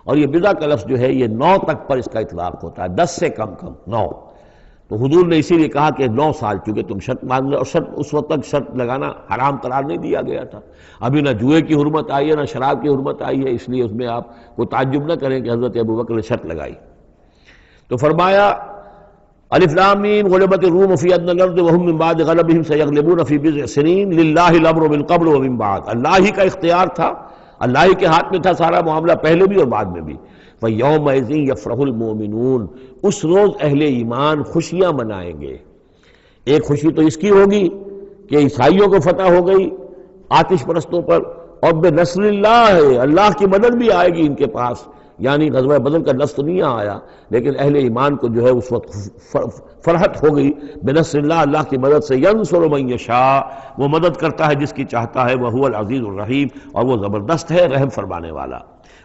اور یہ بضع کا لفظ جو ہے یہ 9 تک پر اس کا اطلاق ہوتا ہے، 10 سے کم 9۔ تو حضور نے اسی لیے کہا کہ 9 سال، چونکہ تم شرط مان لو، اور شرط اس وقت تک شرط لگانا حرام قرار نہیں دیا گیا تھا، ابھی نہ جوئے کی حرمت آئی ہے، نہ شراب کی حرمت آئی ہے، اس لیے اس میں آپ کو تعجب نہ کریں کہ حضرت ابوبکر نے شرط لگائی۔ تو فرمایا الف لام میم، غلبت الروم فی ادنی الارض وهم من بعد غلبہم سیغلبون فی بضع سنین، للہ الامر من قبل ومن بعد، اللہ ہی کا اختیار تھا، اللہ ہی کے ہاتھ میں تھا سارا معاملہ، پہلے بھی اور بعد میں بھی۔ فَيَوْمَئِذٍ يَفْرَحُ الْمُؤْمِنُونَ، اس روز اہل ایمان خوشیاں منائیں گے۔ ایک خوشی تو اس کی ہوگی کہ عیسائیوں کو فتح ہو گئی آتش پرستوں پر، اور بے نصر اللہ، اللہ کی مدد بھی آئے گی ان کے پاس، یعنی غزوہ بدر کا لفظ نہیں آیا، لیکن اہل ایمان کو جو ہے اس وقت فرحت ہو گئی بے نصر اللہ، اللہ کی مدد سے۔ ینصر من یشاء، وہ مدد کرتا ہے جس کی چاہتا ہے، وہو العزیز الرحیم، اور وہ زبردست ہے، رحم فرمانے والا۔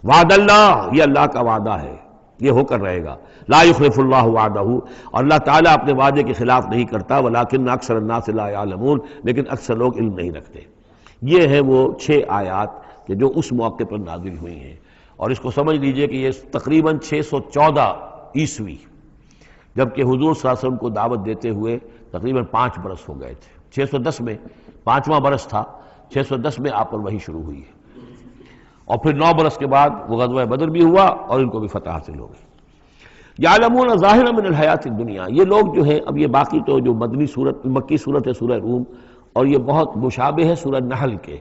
وعد اللہ، یہ اللہ کا وعدہ ہے، یہ ہو کر رہے گا۔ لا یخلف اللہ وعدہ، اور اللہ تعالیٰ اپنے وعدے کے خلاف نہیں کرتا، ولکن اکثر الناس لا یعلمون، لیکن اکثر لوگ علم نہیں رکھتے۔ یہ ہیں وہ 6 آیات کہ جو اس موقع پر نازل ہوئی ہیں، اور اس کو سمجھ لیجئے کہ یہ تقریباً 614 عیسوی، جبکہ حضور صلی اللہ علیہ وسلم کو دعوت دیتے ہوئے تقریباً 5 برس ہو گئے تھے۔ 610 میں 5واں برس تھا، 610 میں آپ پر وحی شروع ہوئی ہے، اور پھر 9 برس کے بعد وہ غزوہ بدر بھی ہوا اور ان کو بھی فتح حاصل ہو گئی۔ یعلمون ظاہرا من الحیات الدنیا، یہ لوگ جو ہیں، اب یہ باقی تو جو مکی صورت ہے سورہ روم، اور یہ بہت مشابہ ہے سورہ نحل کے،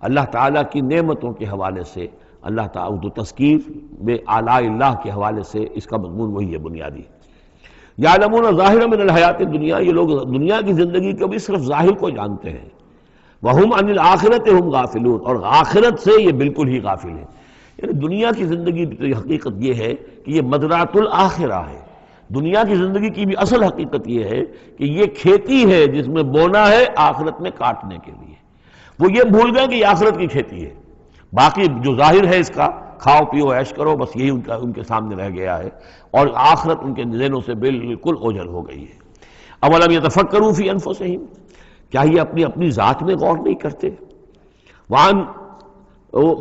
اللہ تعالیٰ کی نعمتوں کے حوالے سے، اللہ تعالیٰ تو تذکیر میں آلاء اللہ کے حوالے سے اس کا مضمون وہی ہے بنیادی۔ یعلمون ظاہرا من الحیات الدنیا، یہ لوگ دنیا کی زندگی کو بھی صرف ظاہر کو جانتے ہیں، وَهُمْ عَنِ الْآخِرَةِ هُمْ غَافِلُونَ، اور آخرت سے یہ بالکل ہی غافل ہیں۔ یعنی دنیا کی زندگی کی حقیقت یہ ہے کہ یہ مزرعۃ الآخرہ ہے، دنیا کی زندگی کی بھی اصل حقیقت یہ ہے کہ یہ کھیتی ہے جس میں بونا ہے آخرت میں کاٹنے کے لیے. وہ یہ بھول گئے کہ یہ آخرت کی کھیتی ہے. باقی جو ظاہر ہے اس کا کھاؤ پیو عیش کرو، بس یہی ان کے سامنے رہ گیا ہے، اور آخرت ان کے ذہنوں سے بالکل اوجھل ہو گئی ہے. اولم یتفکروا فی انفسہم، کیا یہ اپنی ذات میں غور نہیں کرتے؟ وان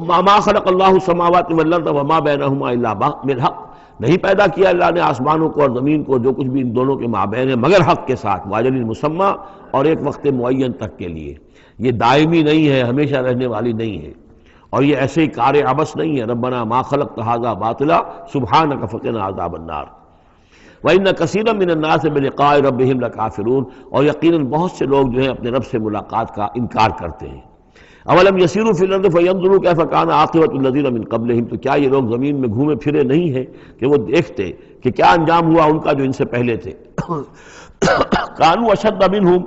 ما خلق اللہ السماوات والارض وما بینہما الا بالحق، نہیں پیدا کیا اللہ نے آسمانوں کو اور زمین کو جو کچھ بھی ان دونوں کے مابین ہے مگر حق کے ساتھ، واجل مسمى، اور ایک وقت معین تک کے لیے. یہ دائمی نہیں ہے، ہمیشہ رہنے والی نہیں ہے، اور یہ ایسے ہی کار عبث نہیں ہے. ربنا ما خلقت ھذا باطلا سبحانک فقنا عذاب النار. وَإِنَّ كَثِيرًا مِّنَ النَّاسِ بِلِقَاءِ رَبِّهِمْ لَكَافِرُونَ، اور یقیناً بہت سے لوگ جو ہیں اپنے رب سے ملاقات کا انکار کرتے ہیں. اولم یسیروا فی الارض فینظروا کیف کان عاقبۃ الذین من قبلہم، تو کیا یہ لوگ زمین میں گھومے پھرے نہیں ہیں کہ وہ دیکھتے کہ کیا انجام ہوا ان کا جو ان سے پہلے تھے. کانوا اشد منہم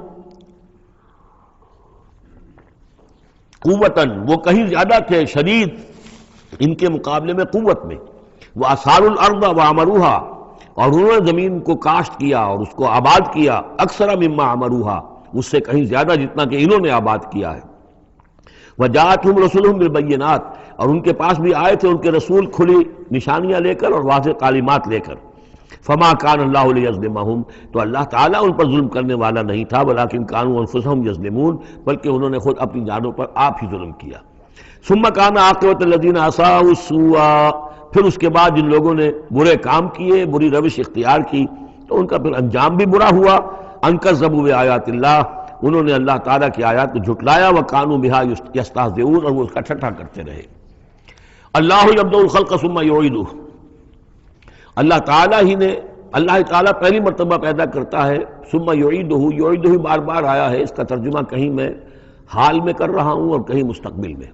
قوتاً، وہ کہیں زیادہ تھے شدید ان کے مقابلے میں قوت میں. وَأَثَارُوا الْأَرْضَ وَعَمَرُوهَا، اور انہوں نے زمین کو کاشت کیا اور اس کو آباد کیا. اکثر مما عمروها، اس سے کہیں زیادہ جتنا کہ انہوں نے آباد کیا ہے. وجاءتهم رسلهم بالبینات، اور ان کے پاس بھی آئے تھے ان کے رسول کھلی نشانیاں لے کر اور واضح تعلیمات لے کر. فما کان اللہ لیظلمہم، تو اللہ تعالیٰ ان پر ظلم کرنے والا نہیں تھا، ولکن کانوا انفسہم یظلمون، بلکہ انہوں نے خود اپنی جانوں پر آپ ہی ظلم کیا. ثم کان عاقبۃ الذین اساءوا السوء، پھر اس کے بعد جن لوگوں نے برے کام کیے، بری روش اختیار کی، تو ان کا پھر انجام بھی برا ہوا. ان کذبوا بآیات اللہ، انہوں نے اللہ تعالیٰ کی آیات کو جھٹلایا. وکانوا بہا یستہزئون، اور وہ اس کا ٹھٹھا کرتے رہے. اللہ یبدأ الخلق ثم یعیدہ، اللہ تعالیٰ پہلی مرتبہ پیدا کرتا ہے. ثم یعیدہ، یعیدہ بار بار آیا ہے، اس کا ترجمہ کہیں میں حال میں کر رہا ہوں اور کہیں مستقبل میں.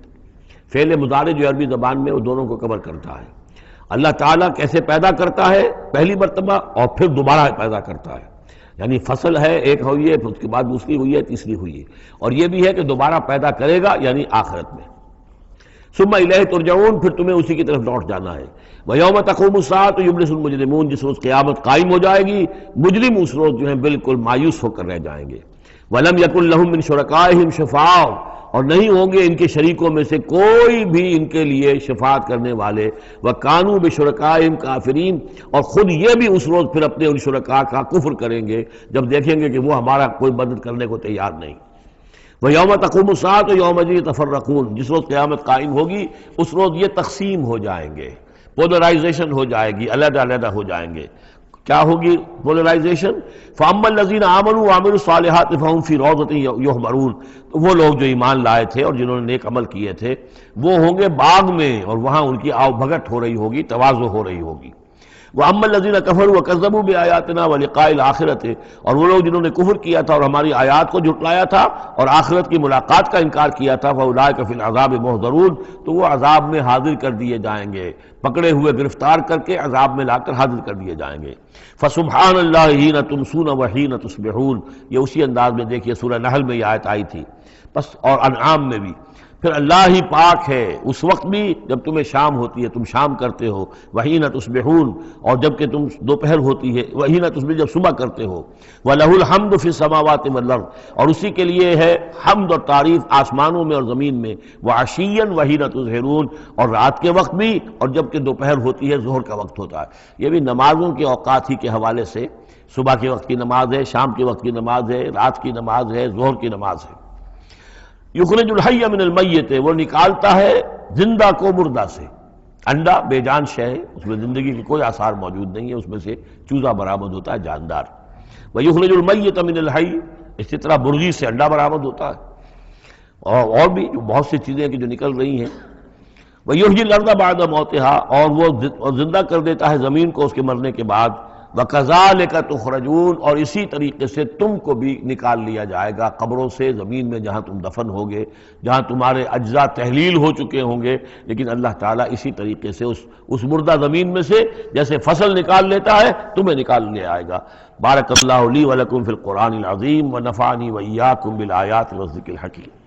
فعل مضارع جو عربی زبان میں وہ دونوں کو کور کرتا ہے. اللہ تعالیٰ کیسے پیدا کرتا ہے؟ پہلی مرتبہ، اور پھر دوبارہ پیدا کرتا ہے. یعنی فصل ہے، ایک ہوئی ہے، پھر اس کے بعد دوسری ہوئی ہے، تیسری ہوئی ہے، اور یہ بھی ہے کہ دوبارہ پیدا کرے گا یعنی آخرت میں. ثم الیہ ترجعون، پھر تمہیں اسی کی طرف لوٹ جانا ہے. ویوم تقوم الساعۃ یبلس المجرمون، جس روز قیامت قائم ہو جائے گی مجرم اس روز جو ہیں بالکل مایوس ہو کر رہ جائیں گے. ولم یکن لہم من شرکائہم شفاع، اور نہیں ہوں گے ان کے شریکوں میں سے کوئی بھی ان کے لیے شفاعت کرنے والے. وَكَانُوا بِشُرَكَائِهِمْ كَافِرِينَ، اور خود یہ بھی اس روز پھر اپنے ان شرکاء کا کفر کریں گے جب دیکھیں گے کہ وہ ہمارا کوئی مدد کرنے کو تیار نہیں. وَيَوْمَ تَقُومُ السَّاعَةُ يَوْمَئِذٍ يَتَفَرَّقُونَ، جس روز قیامت قائم ہوگی اس روز یہ تقسیم ہو جائیں گے، پولرائزیشن ہو جائے گی، علیحدہ علیحدہ ہو جائیں گے. کیا ہوگی پولرائزیشن؟ فَأَمَّا الَّذِينَ آمَنُوا وَعَمِلُوا الصَّالِحَاتِ فَهُمْ فِي رَوْضَةٍ يُحْبَرُونَ، تو وہ لوگ جو ایمان لائے تھے اور جنہوں نے نیک عمل کیے تھے وہ ہوں گے باغ میں، اور وہاں ان کی آو بھگت ہو رہی ہوگی، تواضع ہو رہی ہوگی. وَأَمَّا الَّذِينَ كَفَرُوا وَكَذَّبُوا بِآيَاتِنَا وَلِقَاءِ الْآخِرَةِ، اور وہ لوگ جنہوں نے کفر کیا تھا اور ہماری آیات کو جھٹلایا تھا اور آخرت کی ملاقات کا انکار کیا تھا، فَأُولَٰئِكَ فِي الْعَذَابِ مُحْضَرُونَ، تو وہ عذاب میں حاضر کر دیے جائیں گے، پکڑے ہوئے گرفتار کر کے عذاب میں لا کر حاضر کر دیے جائیں گے. فَسُبْحَانَ اللَّهِ حِينَ تُمْسُونَ وَحِينَ تُصْبِحُونَ، یہ اسی انداز میں دیکھیے سورہ نحل میں یہ آیت آئی تھی، بس اور انعام میں بھی. پھر اللہ ہی پاک ہے اس وقت بھی جب تمہیں شام ہوتی ہے، تم شام کرتے ہو. وحین تصبحون، اور جب کہ تم دوپہر ہوتی ہے. وحین تصبح، جب صبح کرتے ہو. وَلَهُ الْحَمْدُ فِي السَّمَاوَاتِ وَالْأَرْضِ، اور اسی کے لیے ہے حمد اور تعریف آسمانوں میں اور زمین میں. وَعَشِيًّا وَحِينَ تُظْهِرُونَ، اور رات کے وقت بھی اور جب کہ دوپہر ہوتی ہے، ظہر کا وقت ہوتا ہے. یہ بھی نمازوں کے اوقات ہی کے حوالے سے، صبح کے وقت کی نماز ہے، شام کے وقت کی نماز ہے، رات کی نماز ہے، ظہر کی نماز ہے. یخرج الحی من المیت، وہ نکالتا ہے زندہ کو مردہ سے. انڈا بے جان شے ہے، اس میں زندگی کے کوئی آثار موجود نہیں ہے، اس میں سے چوزہ برآمد ہوتا ہے جاندار. ویخرج المیت من الحی، اسی طرح مرغی سے انڈا برآمد ہوتا ہے، اور بھی بہت سی چیزیں کہ جو نکل رہی ہیں. ویحیی الارض بعد موتہا، اور وہ زندہ کر دیتا ہے زمین کو اس کے مرنے کے بعد. وَكَذَلِكَ تُخْرَجُونَ، اور اسی طریقے سے تم کو بھی نکال لیا جائے گا قبروں سے، زمین میں جہاں تم دفن ہوگے، جہاں تمہارے اجزاء تحلیل ہو چکے ہوں گے. لیکن اللہ تعالیٰ اسی طریقے سے اس مردہ زمین میں سے جیسے فصل نکال لیتا ہے تمہیں نکال لے آئے گا. بارک اللہ لی ولکم فی القرآن العظیم ونفعنی وإیاکم بالآیات والذکر الحکیم.